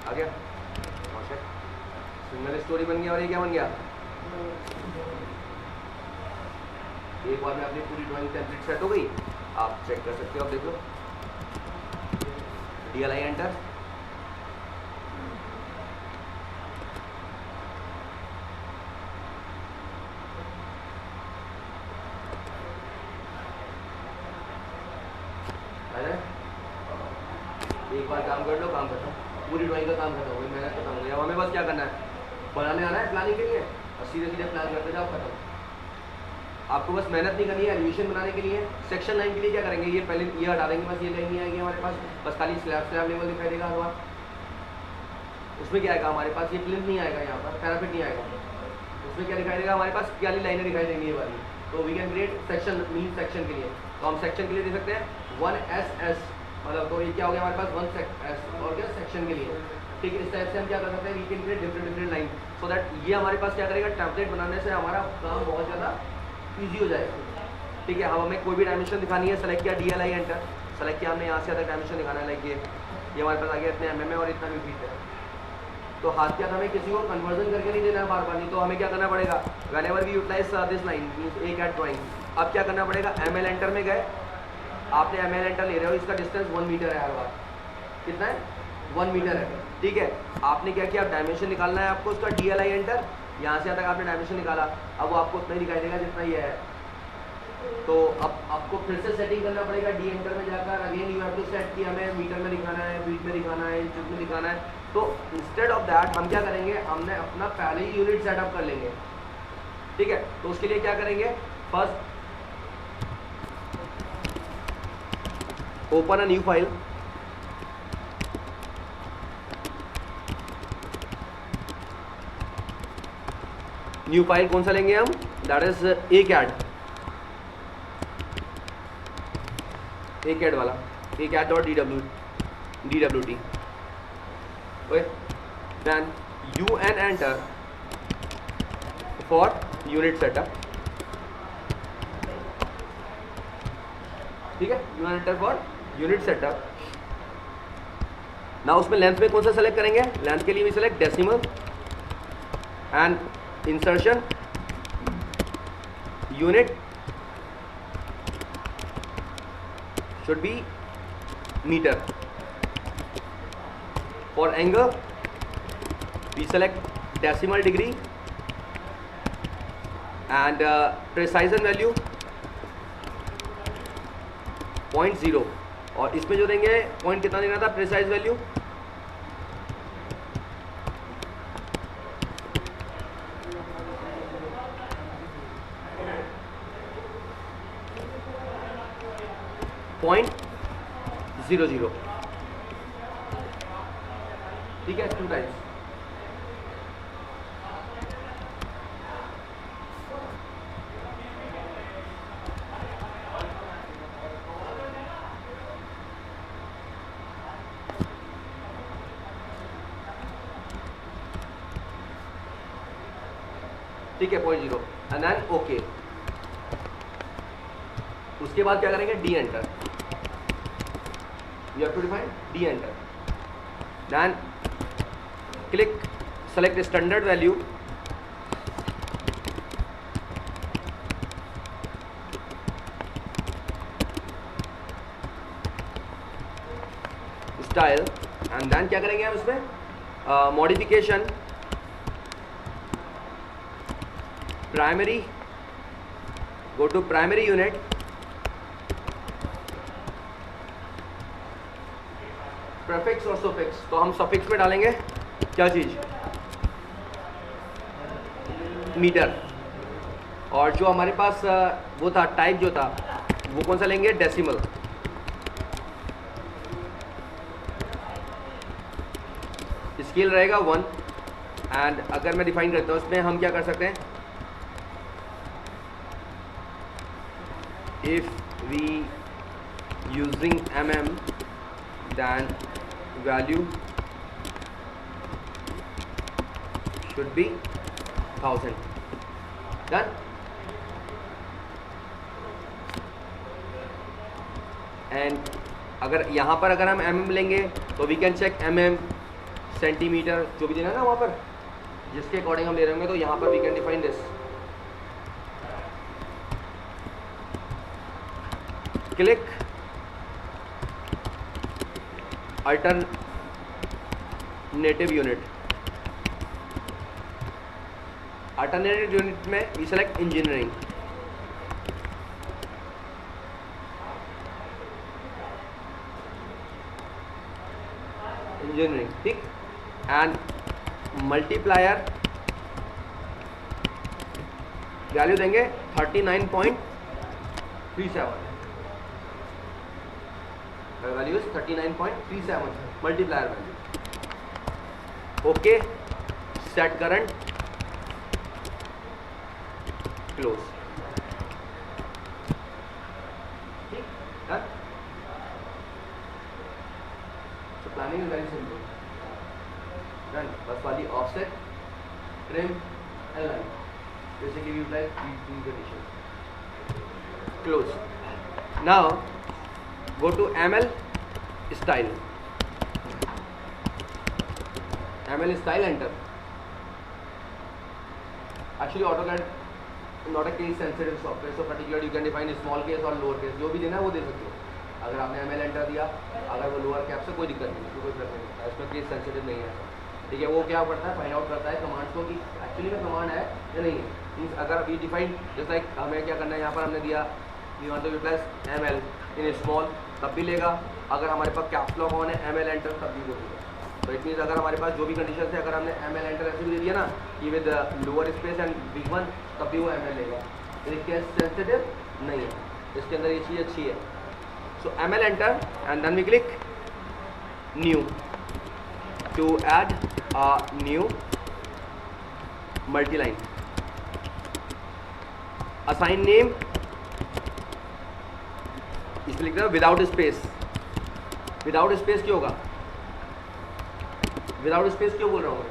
आ गया, सिंगल स्टोरी बन गया। और ये क्या बन गया, एक बार में अपनी पूरी ड्राइंग टेम्पलेट सेट हो गई, आप चेक कर सकते हो, आप देख लो, DLI एंटर, एक बार काम कर लो, काम खत्म, पूरी ड्राइंग का काम खत्म हो गई, मेहनत खत्म हो गई। अब हमें बस क्या करना है, बनाने आना है प्लानिंग के लिए, और सीधे सीधे प्लान करते जाओ, खत्म। आपको बस मेहनत नहीं करनी है एलिवेशन बनाने के लिए। सेक्शन लाइन के लिए क्या करेंगे, ये पहले ये हटा देंगे, बस ये लाइन नहीं आएगी हमारे पास, बस खाली स्लैब लेवल दिखाई देगा हर बार। उसमें क्या आएगा हमारे पास, ये प्लिंथ नहीं आएगा, यहाँ पर पैरापेट नहीं आएगा, उसमें क्या दिखाई देगा हमारे पास, क्या लाइनें दिखाई देंगी ये वाली। तो we can create section, mean section के लिए, तो हम सेक्शन के लिए दे सकते हैं 1SS, मतलब तो ये क्या हो गया हमारे पास 1S, और क्या सेक्शन के लिए, ठीक है। इस टाइप से हम क्या कर सकते हैं, we can create different line, so that ये हमारे पास क्या करेगा, टेम्पलेट बनाने से हमारा काम बहुत ज़्यादा ईजी हो जाएगा, ठीक है। हम हमें कोई भी डायमेंशन दिखानी है, सेलेक्ट किया DLI एंटर, सेलेक्ट किया हमने, यहाँ से तक डायमेंशन दिखाना है, लाइक ये हमारे पास आ गया इतने mm है और इतना भी फीट है। तो हाथ क्या हमें किसी को कन्वर्जन करके नहीं देना है बार बार, नहीं तो हमें क्या करना पड़ेगा, whenever we utilize this line means एक एट ड्राइंग, अब क्या करना पड़ेगा, ML एंटर में गए, आपने ML एंटर ले रहे हो, इसका डिस्टेंस 1 मीटर है हर बार, कितना है 1 मीटर है, ठीक है। आपने क्या किया, डायमेंशन निकालना है आपको उसका, DLI एंटर, यहाँ से यहाँ तक आपने डायमेंशन निकाला, अब वो आपको उतना ही दिखाई देगा जितना ये है। तो अब आपको फिर से सेटिंग करना पड़ेगा, डी एंटर में जाकर again you have to set कि हमें मीटर में दिखाना है, फीट में दिखाना है, इंच में दिखाना है। तो इंस्टेड ऑफ दैट हम क्या करेंगे, हमने अपना पहले ही यूनिट सेटअप कर लेंगे, ठीक है। तो उसके लिए क्या करेंगे, first open a new file, new file कौन सा लेंगे हम, दैट इज ACAD वाला, ACAD.DWT, okay. Then UN enter for unit setup, ठीक है, UN enter for unit setup. ना उसमें लेंथ में कौन सा सेलेक्ट करेंगे, लेंथ के लिए भी select decimal and insertion unit should be meter. For angle we select decimal degree and precision value 0.0, और इसमें जो देंगे पॉइंट कितना देना था, प्रिसाइज वैल्यू 0.00, ठीक है, 2 टाइम्स। ठीक है, 0.0। And then okay. उसके बाद क्या करेंगे, D enter, you have to define D enter, then click select standard value, style, and then क्या करेंगे हम इसमें modification, primary, go to primary unit, prefix और सुफिक्स। तो हम सफिक्स में डालेंगे क्या चीज, मीटर, और जो हमारे पास वो था टाइप जो था वो कौन सा लेंगे, डेसिमल। स्केल रहेगा 1, एंड अगर मैं डिफाइन करता हूँ इसमें हम क्या कर सकते हैं, if we using mm then value should be 1000, done। And अगर यहाँ पर अगर हम mm लेंगे तो we can check mm, centimeter, जो भी देना है ना वहाँ पर, जिसके अकॉर्डिंग हम ले रहे होंगे, तो यहाँ पर we can define this, click alternative unit, alternative unit में वी सेलेक्ट इंजीनियरिंग, इंजीनियरिंग, ठीक, एंड मल्टीप्लायर वैल्यू देंगे 39.37, value is 39.37 multiplier value, okay, set current, close, ठीक, done. So planning is very simple, done. बस वाली offset, trim, align, basically we utilize these two conditions, close। now go to ml style, ml style, enter। actually AutoCAD not a case sensitive software, so particularly you can define small case और lower case, जो भी देना है वो दे सकते हो। अगर आपने ml enter दिया, अगर वो लोअर कैप से कोई दिक्कत नहीं, कोई फर्क नहीं पड़ता, इसमें केस सेंसिटिव नहीं है, ठीक है। वो क्या पड़ता है, फाइंड आउट करता है कमांड्स को कि एक्चुअली में कमांड है या नहीं है। मीन्स अगर अभी डिफाइंड जैसे लाइक हमें क्या करना है, यहाँ पर हमने दिया we want to utilize ml in small, तब भी लेगा। अगर हमारे पास कैप्स लॉक ऑन है, ml एंटर, तब भी वो देगा। तो इट मीन्स अगर हमारे पास जो भी कंडीशन है, अगर हमने ml एंटर ऐसे भी दे दिया ना कि with lower space and big one, तब भी वो ml लेगा। ये केस सेंसिटिव नहीं है, इसके अंदर ये चीज़ अच्छी है। So ml enter and then we click new to add a new multi-line, assign name, इसमें लिख दो विदाउट स्पेस। विदाउट स्पेस क्यों होगा, विदाउट स्पेस क्यों बोल रहा हूँ मैं,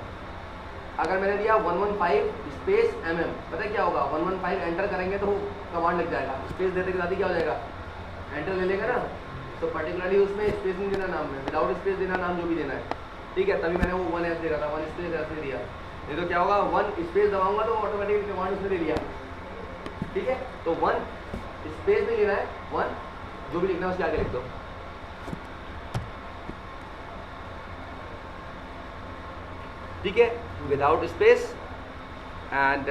अगर मैंने दिया 115 स्पेस mm, पता है क्या होगा, 115 एंटर करेंगे तो कमांड लग जाएगा, स्पेस देते के साथ ही क्या हो जाएगा, एंटर ले लेगा ना। तो पर्टिकुलरली उसमें स्पेस नहीं देना नाम में, विदाउट स्पेस देना नाम जो भी देना है, ठीक है। तभी मैंने वो 1 एस दे रहा था, 1 स्पेस ऐसे दिया, नहीं तो क्या होगा 1 स्पेस दबाऊंगा तो ऑटोमेटिकली कमांड उसने दे दिया, ठीक है। तो 1 स्पेस नहीं लेना है, 1 जो भी लिखना है उसके आगे लिख दो, ठीक है, without space and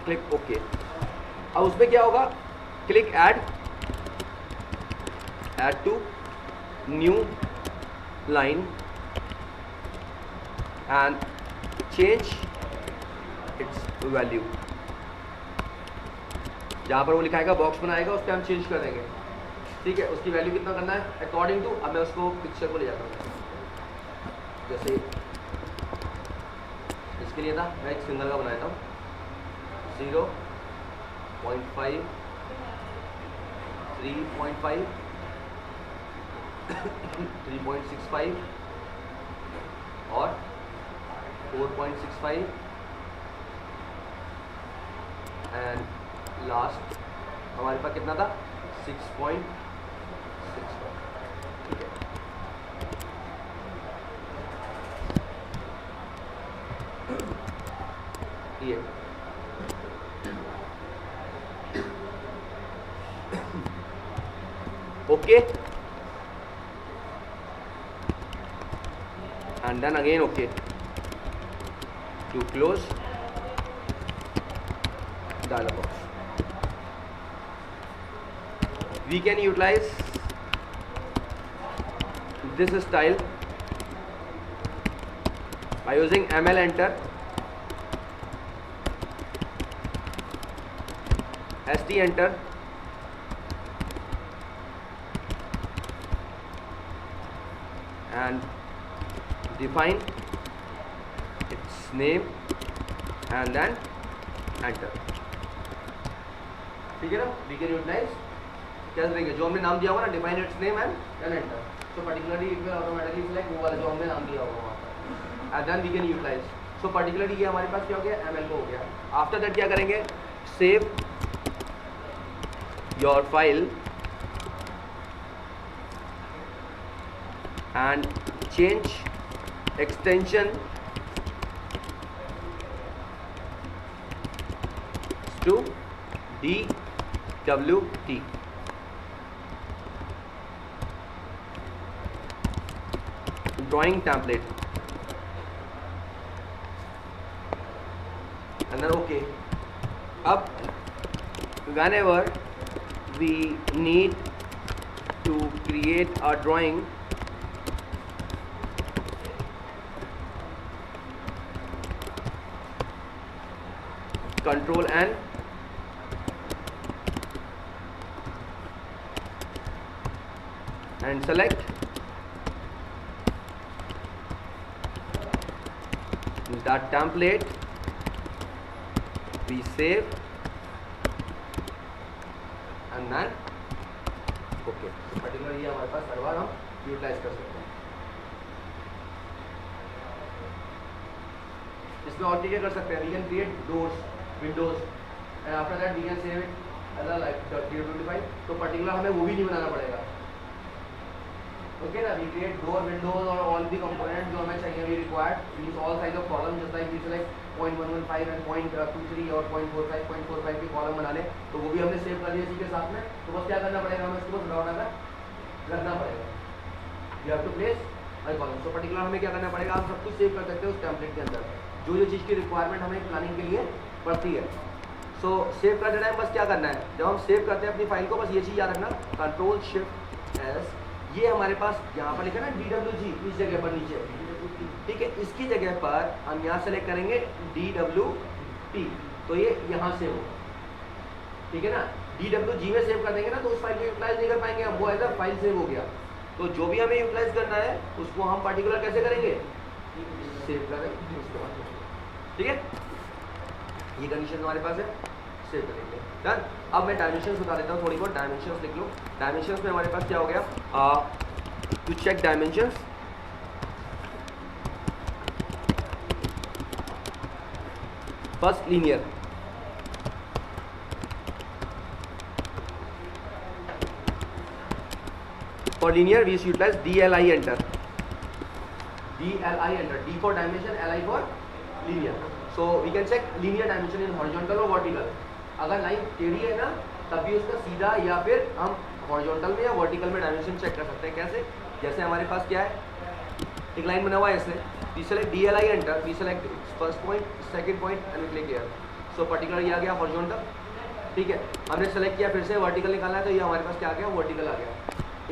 click okay. अब उसमें क्या होगा, click add to new line and change its value, जहाँ पर वो लिखाएगा बॉक्स बनाएगा उस पर हम चेंज कर देंगे, ठीक है। उसकी वैल्यू कितना करना है अकॉर्डिंग टू, अब मैं उसको पिक्चर को ले जाता हूँ। जैसे इसके लिए था, मैं एक सिंगल का बनाया था 0.5 3.5 3.65 और 4.65 एंड लास्ट हमारे पास कितना था 6.6, ठीक है। ये okay and then again okay to close dialog box. We can utilize this style by using ML enter, SD enter, and define its name and then enter, ठीक है ना। we can utilize क्या करेंगे, जो हमने नाम दिया होगा ना, define its name and then enter, so particularly it will automatically select वो वाला जो हमने नाम दिया होगा वहाँ पर, and then we can utilize, so particularly ये हमारे पास क्या हो गया, ML को हो गया। after that क्या करेंगे, save your file and change extension to DWT, drawing template, and then okay. Up whenever we need to create a drawing, Control N and select the template, we save and then okay, particularly ये हमारे पास हर बार हम utilise कर सकते हैं। इसमें और क्या कर सकते हैं, we can create doors, windows, and after that we can save it as a like .dwt, तो पर्टिकुलर हमें वो भी नहीं बनाना पड़ेगा, ओके ना। we create door, windows और all the components जो हमें चाहिए, we required use all size of column, just like we select 0.115 and 0.23 और 0.45, 0.45 के कॉलम बना ले, तो वो भी हमने सेव कर दिया इसी के साथ में। तो बस क्या करना पड़ेगा, हमें इसको बस डाउन आकर रखना पड़ेगा, you have to place my column, so particular हमें क्या करना पड़ेगा, हम सब कुछ सेव कर सकते हैं उस टेम्पलेट के अंदर, जो चीज़ की रिक्वायरमेंट हमें प्लानिंग के लिए पड़ती है। सो सेव करते टाइम बस क्या करना है, जब हम सेव करते हैं अपनी फाइल को, बस ये चीज़ याद रखना, कंट्रोल शिफ्ट एस, ये हमारे पास यहाँ पर लिखा ना DWG, इस जगह पर नीचे, ठीक है। इसकी जगह पर हम यहाँ सेलेक्ट करेंगे DWT, तो ये यहाँ से हो, ठीक है ना। DWG में सेव कर देंगे ना, तो उस फाइल को यूटिलाइज नहीं कर पाएंगे हम, वो एज अ फाइल सेव हो गया। तो जो भी हमें यूटिलाइज करना है उसको हम पर्टिकुलर कैसे करेंगे, सेव करेंगे उसके बाद, ठीक है। ये कंडीशन हमारे पास है, सेव करेंगे, डन। अब मैं डायमेंशंस बता देता हूँ, थोड़ी बहुत डायमेंशंस लिख लो। डायमेंशंस में हमारे पास क्या हो गया, to check dimensions, first linear, for linear we utilize DLI enter, DLI enter, D for dimension, LI for linear, so we can check linear dimension in horizontal or vertical। अगर line टेढ़ी है ना, तब भी उसका सीधा या फिर हम हॉरिजॉन्टल में या वर्टिकल में डायमेंशन चेक कर सकते हैं। कैसे, जैसे हमारे पास क्या है, एक लाइन बना हुआ है ऐसे, we select DLI enter, we select first point, second point and click here, so particular ये आ गया हॉरिजॉन्टल, ठीक है। हमने सेलेक्ट किया, फिर से वर्टिकल निकालना है, तो ये हमारे पास क्या आ गया, वर्टिकल आ गया।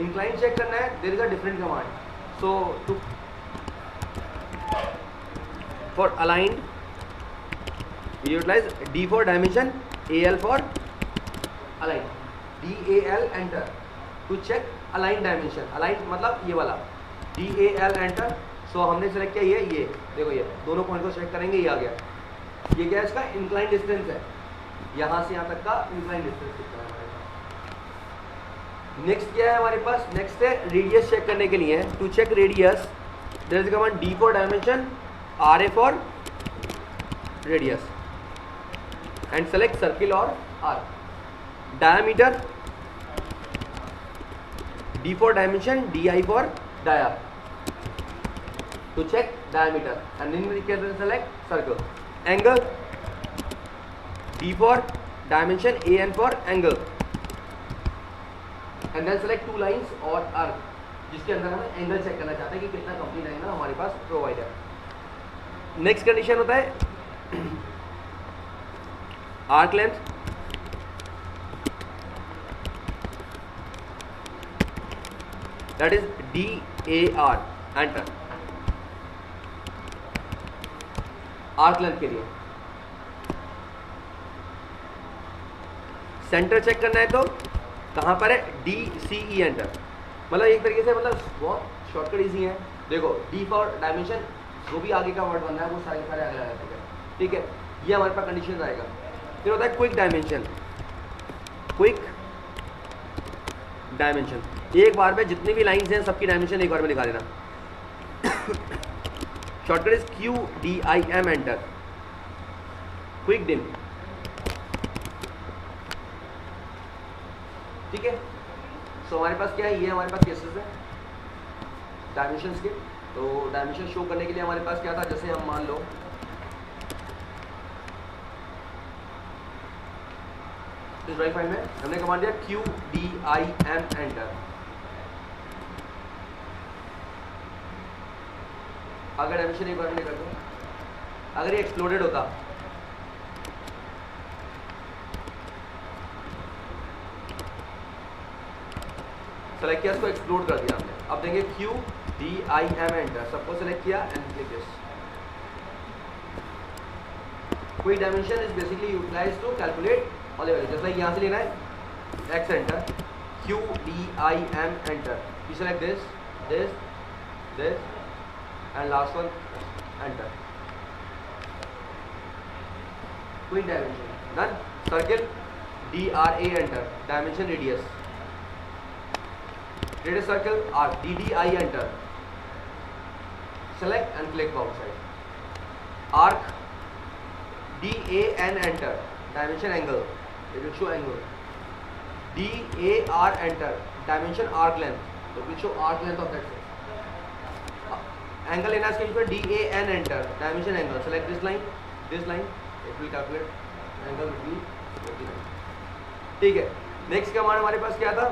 इंक्लाइन चेक करना है, there is a different command, so to for aligned we utilize D for dimension, AL for align, DAL enter to check align dimension, align मतलब ये वाला, DAL enter, सो हमने सेलेक्ट किया ये देखो, ये दोनों पॉइंट को सेलेक्ट करेंगे, ये आ गया, ये क्या है, इसका इंक्लाइन डिस्टेंस है, यहाँ से यहाँ तक का इंक्लाइन डिस्टेंस दिखता है हमारे पास। नेक्स्ट क्या है हमारे पास, नेक्स्ट है रेडियस चेक करने के लिए, to check radius there is command D for dimension, RA for radius and select circle or arc. Diameter, D for dimension, DI for dia. To check diameter, and then we can select circle. Angle, D for dimension, AN for angle, and then select two lines or arc, जिसके अंदर हम angle check करना चाहते हैं कि कितना complete angle हमारे पास provide है. नेक्स्ट कंडीशन होता है arc length. That is DAR. Enter. Arc length के लिए सेंटर चेक करना है तो कहां पर है, DCE. एंटर. मतलब एक तरीके से मतलब बहुत शॉर्टकट इजी है. देखो D फॉर डायमेंशन, जो भी आगे का वर्ड बनना है वो सारे सारे आगे लगा देंगे. ठीक है, ये हमारे पास कंडीशन आएगा. फिर होता है क्विक डायमेंशन. क्विक डायमेंशन, एक बार में जितनी भी लाइंस हैं सबकी डायमेंशन एक बार में लिखा देना. Shortcut is QDIM. Enter. Quick dim. ठीक है, सो हमारे पास क्या है, ये हमारे पास केसेस है डायमेंशंस के. तो डायमेंशन शो करने के लिए हमारे पास क्या था, जैसे हम मान लो इस ड्राइंग फाइल में हमने कमांड दिया QDIM. एंटर. अगर डायमेंशन एक बार में कर दो, अगर ये एक्सप्लोडेड होता सेलेक्ट किया, इसको एक्सप्लोड कर दिया हमने. अब देंगे QDIM. एंटर. सबको सेलेक्ट किया and click this. Quick dimension is basically utilized to calculate all the value. जैसे यहाँ से लेना है X. Enter. QDIM. Enter. You select this and last one. Enter. Quick dimension done. Circle DRA. Enter. Dimension radius. Radius circle arc DDI. Enter. Select and click outside. Arc DAN. Enter. Dimension angle. It will show angle. DAR. Enter. Dimension arc length. It will show arc length of that circle. Angle लेना इसके बीच में DAN. Enter. Dimension angle. Select this line, it will calculate angle between 49. ठीक है, next command हमारे पास क्या था,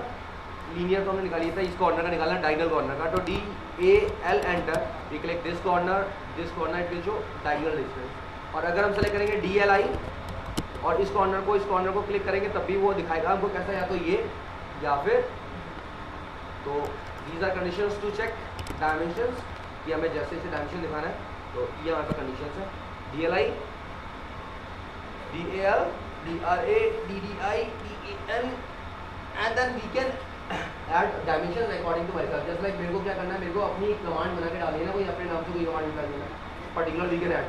linear तो हमने निकाली था, इस कॉर्नर का निकालना, डायगोनल कॉर्नर का. तो DAL. Enter. We click this corner, it will show diagonal distance. और अगर हम सेलेक्ट करेंगे DLI और इस कॉर्नर को क्लिक करेंगे तब भी वो दिखाएगा हमको कैसा, या तो ये या फिर तो. These are conditions to check dimensions कि हमें जैसे जैसे डायमेंशन दिखाना है. तो ये हमारे पास कंडीशंस है DLI, DAL, DRA, DDI, DAN, and then we can add dimension according to myself. Just like मेरे को क्या करना है, मेरे को अपनी कमांड बना के डालनी है ना, कोई अपने नाम से कोई कमांड निकाल देना पर्टिकुलर वी कैन ऐड.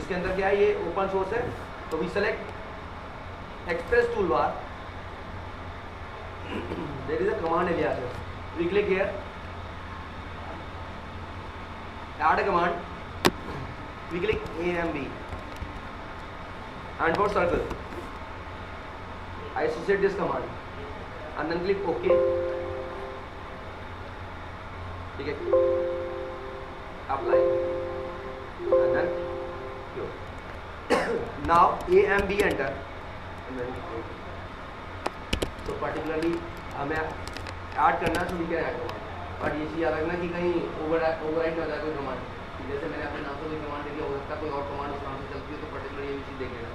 इसके अंदर क्या है, ये ओपन सोर्स है. तो we select express toolbar. There is a command alias. We click here, add a command, we click AMB, and for circle I associate this command and then click OK. ठीक है, apply and then close. Now AMB. enter. So particularly हमें add करना है, so we can add command. But ये चीज़ याद रखना कि कहीं ओवरराइड ना जाए कोई कमांड. जैसे मैंने अपने नाम से कोई कमांड दे दिया, हो सकता है कोई और कमांड उस नाम से चलती है, तो पर्टिकुलर ये चीज़ देख लेना.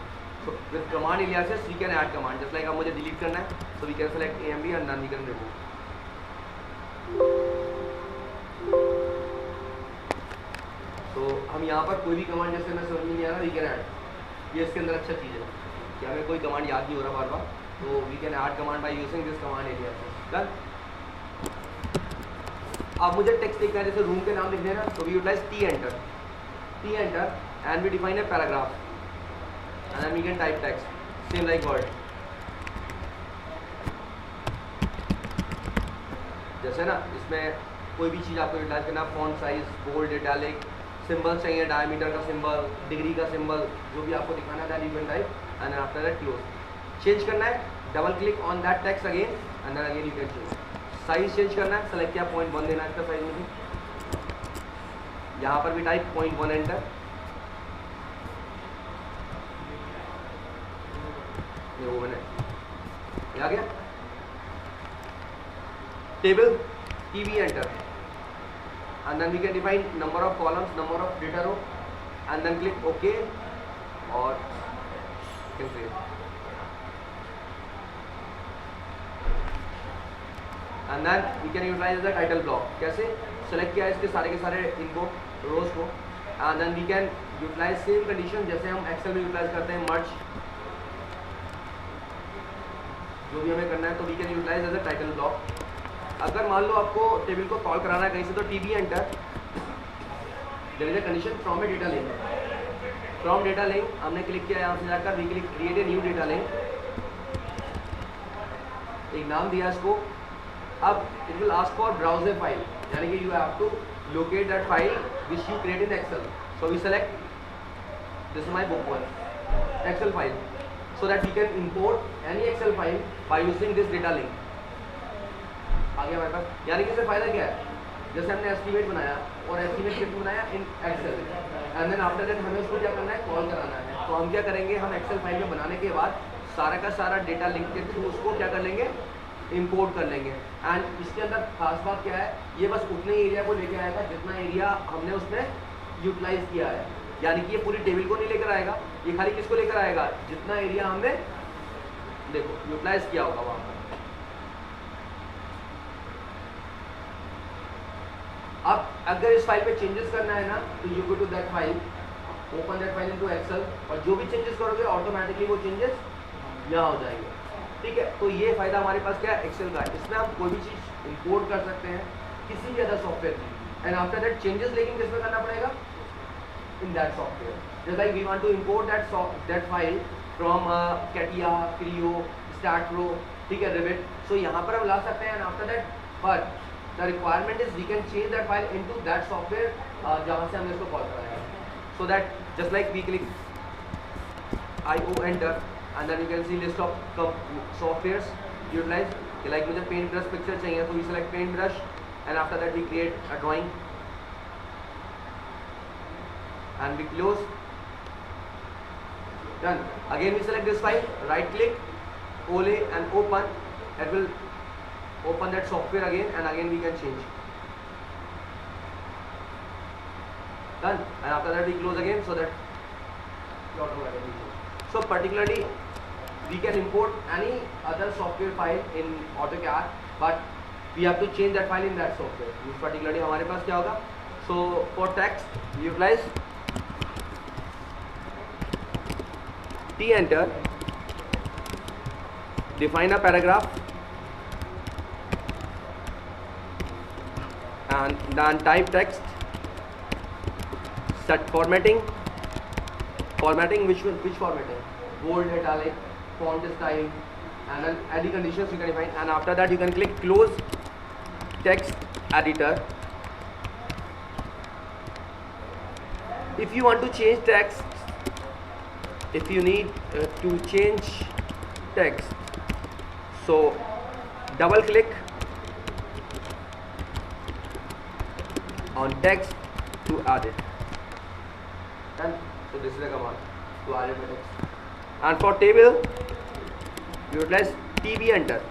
So with command aliases we can add command. Just like अब मुझे डिलीट करना है, so we can select AMB and then we can remove. तो हम यहाँ पर कोई भी कमांड जैसे मैं समझ में नहीं आ रहा, वी कैन ऐड. ये इसके अंदर अच्छा चीज़ है कि हमें कोई कमांड याद नहीं हो रहा बार बार, तो we can add command by using this command aliases. Done. अब मुझे टेक्स्ट लिखना है, जैसे रूम के नाम लिख देना, तो we utilize T. Enter and we define a paragraph and then we can type text same like word. जैसे ना इसमें कोई भी चीज़ आपको यूटिलाइज करना, font size, bold, italic, symbol चाहिए, डायमीटर का सिंबल, डिग्री का सिंबल, जो भी आपको दिखाना है, you can type and after that close. Change करना है, double click on that text again and then again you can change. Size change करना है, सेलेक्ट किया 0.1 देना है इसका साइज में, यहाँ पर भी टाइप 0.1 एंटर। ये वो मैंने आ गया। Table TV enter and then we can define number of columns, number of data row and then click OK or can create and then we can utilize the title block। कैसे select किया इसके सारे के सारे इनको rows को and then we can utilize same condition जैसे हम Excel में utilize करते हैं merge, जो भी हमें करना है तो we can utilize as a title block। अगर मान लो आपको टेबल को कॉल कराना है कहीं से तो TB enter, there is a condition from a data link, from data link हमने क्लिक किया, यहाँ से जाकर we click create a new data link, एक नाम दिया इसको। अब it will ask for browse a file, यानी कि you have to locate that file which you create in Excel. So we select this my book one Excel file so that we can import any Excel file by using this data link. आगे हमारे पास, यानी कि इससे फायदा क्या है, जैसे हमने एस्टीमेट बनाया और एस्टीमेट कैसे बनाया in Excel and then after that हमें उसको क्या करना है, कॉल कराना है। तो हम क्या करेंगे, हम एक्सेल फाइल में बनाने के बाद सारा का सारा डेटा लिंक के थ्रू उसको क्या कर लेंगे, इंपोर्ट कर लेंगे। एंड इसके अंदर खास बात क्या है, ये बस उतने एरिया को लेकर आएगा जितना एरिया हमने उसमें यूटिलाइज किया है, यानी कि ये पूरी टेबल को नहीं लेकर आएगा, ये खाली किसको लेकर आएगा, जितना एरिया हमने देखो यूटिलाइज किया होगा वहाँ पर। अब अगर इस फाइल पे चेंजेस करना है ना तो you go to that file, open that file into Excel और जो भी चेंजेस करोगे ऑटोमेटिकली वो चेंजेस यहाँ हो जाएंगे। ठीक है, तो ये फायदा हमारे पास क्या है एक्सेल का, इसमें हम कोई भी चीज़ इंपोर्ट कर सकते हैं किसी भी अदर सॉफ्टवेयर की एंड आफ्टर दैट चेंजेस लेकिन किसमें करना पड़ेगा, in that software. Just like we want to import that file from CATIA, Creo, STAAD Pro, ठीक है, रिविट, सो यहाँ पर हम ला सकते हैं and after that but the requirement is we can change that file into that software जहाँ से हमने इसको कॉल कराया है। So that just like we click IO enter and then you can see list of softwares utilize, like मुझे paint brush picture चाहिए तो we select paint brush and after that we create a drawing and we close, done। Again we select this file, right click, Ole and open, it will open that software again and again we can change, done। And after that we close again so that automatically change। So particularly we can import any other software file in AutoCAD but we have to change that file in that software। इस particularly हमारे पास क्या होगा, so for text we utilize T enter, define a paragraph and then type text, set formatting which formatting, bold, italic, font style and then any conditions you can define and after that you can click close text editor। If you want to change text, if you need to change text, so double click on text to add it, and so this is the command to add it to text। And for table you utilize TB enter,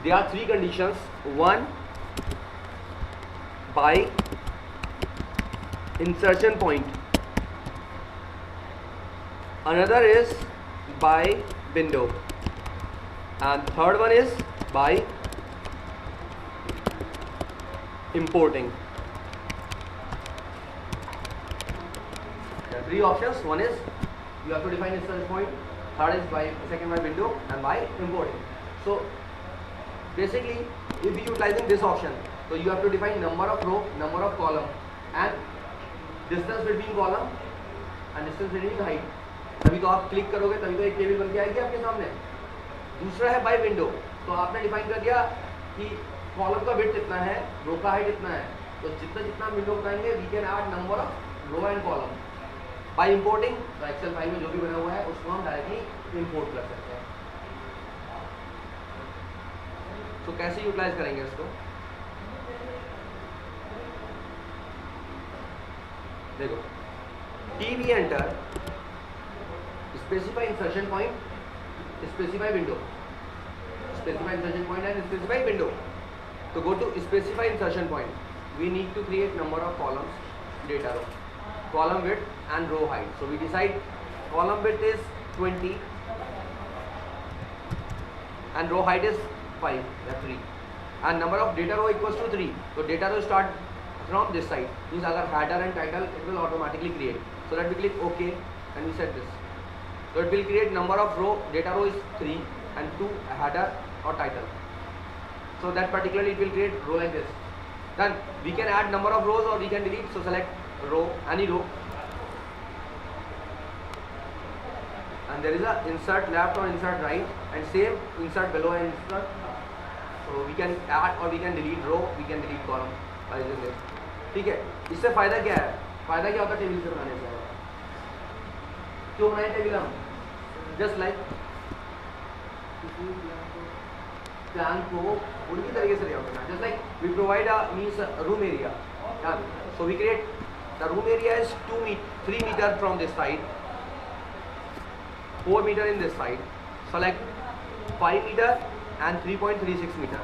there are three conditions, one by insertion point, another is by window and third one is by importing। There are three options, one is you have to define insertion point, third is by, second by window and by importing। So basically if you utilizing this option so you have to define number of row, number of column and distance between column and distance between height, तभी तो आप click करोगे तभी तो एक table बन के आएगी आपके सामने। दूसरा है बाय विंडो, तो आपने डिफाइन कर दिया कि कॉलम का विड्थ इतना है, रो का हाइट इतना है तो जितना जितना हम विंडो बताएंगे we can add number of row and column by importing. तो एक्सेल फाइल में जो भी बना हुआ है उसको हम डायरेक्टली इंपोर्ट कर सकते हैं। तो कैसे यूटिलाइज करेंगे इसको, देखो TB enter specify insertion point, specify window, specify insertion point and specify window. तो go to specify insertion point, we need to create number of columns, data row, column width and row height. So we decide column width is 20 and row height is 5, that's 3, and number of data row equals to 3. So data row start from this side, means agar header and title it will automatically create. So let me click OK and we set this. So it will create number of row, data row is 3 and 2 header or title. So that particularly it will create row like this. Then we can add number of rows or we can delete. So select row, any row, and there is a insert left or insert right, and same insert below and insert. So we can add or we can delete row, we can delete column by using this. ठीक है, इससे फायदा क्या है, फायदा क्या होता है टेबल से बनाने से, क्यों बनाए टेबल हम, जस्ट लाइक प्लान को उनकी तरीके से लेआउट करना, just like we provide a means room area, so we create the room area is 3 meter from this side, 4 meter in this side, select 5 meter and 3.36 meter.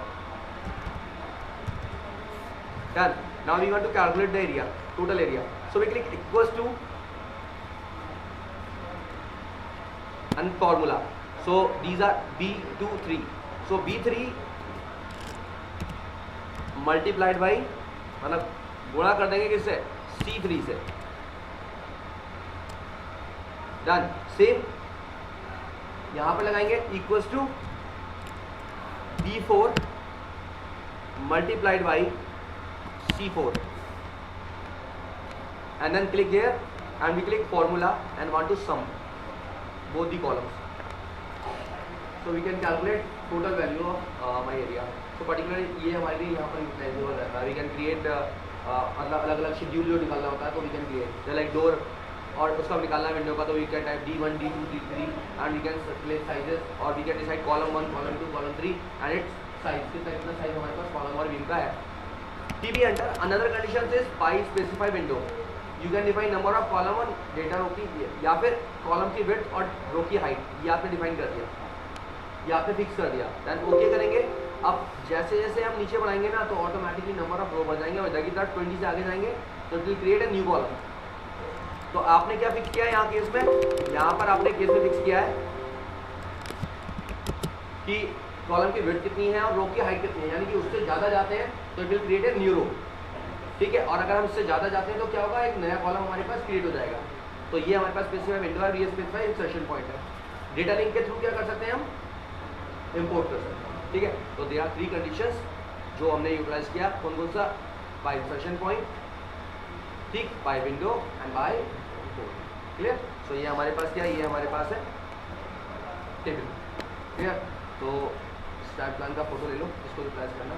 Done. Now we want to calculate the area, total area. So we click equals to and formula. So these are B2 3. So B3 multiplied by, मतलब गुणा कर देंगे किससे, C3 से। Done. Same यहां पर लगाएंगे equals to B4 multiplied by C4 and then click here and we click formula and want to sum both the columns. So we can calculate total value of my area. So particularly ये हमारे लिए यहाँ पर utilise हो रहा है। We can create मतलब अलग अलग शेड्यूल जो निकालना होता है तो we can create, like door और उसका निकालना है विंडो का, तो we can type D1 D2 D3 and we can place sizes और we can decide column 1 column 2 column 3 and its size, कितना साइज हमारे पास कॉलम और विंग का है। TB enter another condition is by specify window, you can define number of column और data row की या फिर कॉलम की विड्थ और रो की हाइट, ये आपने डिफाइन कर दिया, ये आपने फिक्स कर दिया। देन ओके करेंगे। अब जैसे जैसे हम नीचे बढ़ाएंगे ना तो ऑटोमेटिकली नंबर ऑफ रो बढ़ जाएंगे और जगह 20 से आगे जाएंगे तो it will create a new column. तो आपने क्या फिक्स किया है यहाँ केस में, यहाँ पर आपने केस में फिक्स किया है कि कॉलम की विड्थ कितनी है और रो की हाइट कितनी है, यानी कि उससे ज़्यादा जाते हैं तो it will create a new row, ठीक है। और अगर हम इससे ज़्यादा जाते हैं तो क्या होगा, एक नया कॉलम हमारे पास क्रिएट हो जाएगा। तो ये हमारे पास स्पेसिफाई विंडो है, ये स्पेसिफाई इंसर्शन पॉइंट है। डेटा लिंक के थ्रू क्या कर सकते हैं हम, इंपोर्ट कर सकते हैं, ठीक है। तो देयर आर 3 कंडीशंस जो हमने यूटिलाइज किया, कौन कौन सा, बाय इंसर्शन पॉइंट, ठीक, by window and by import, clear. So ये हमारे पास क्या है, ये हमारे पास है टेबल, क्लियर। तो स्टार्ट प्लान का फोटो ले लो, इसको यूटिलाइज करना।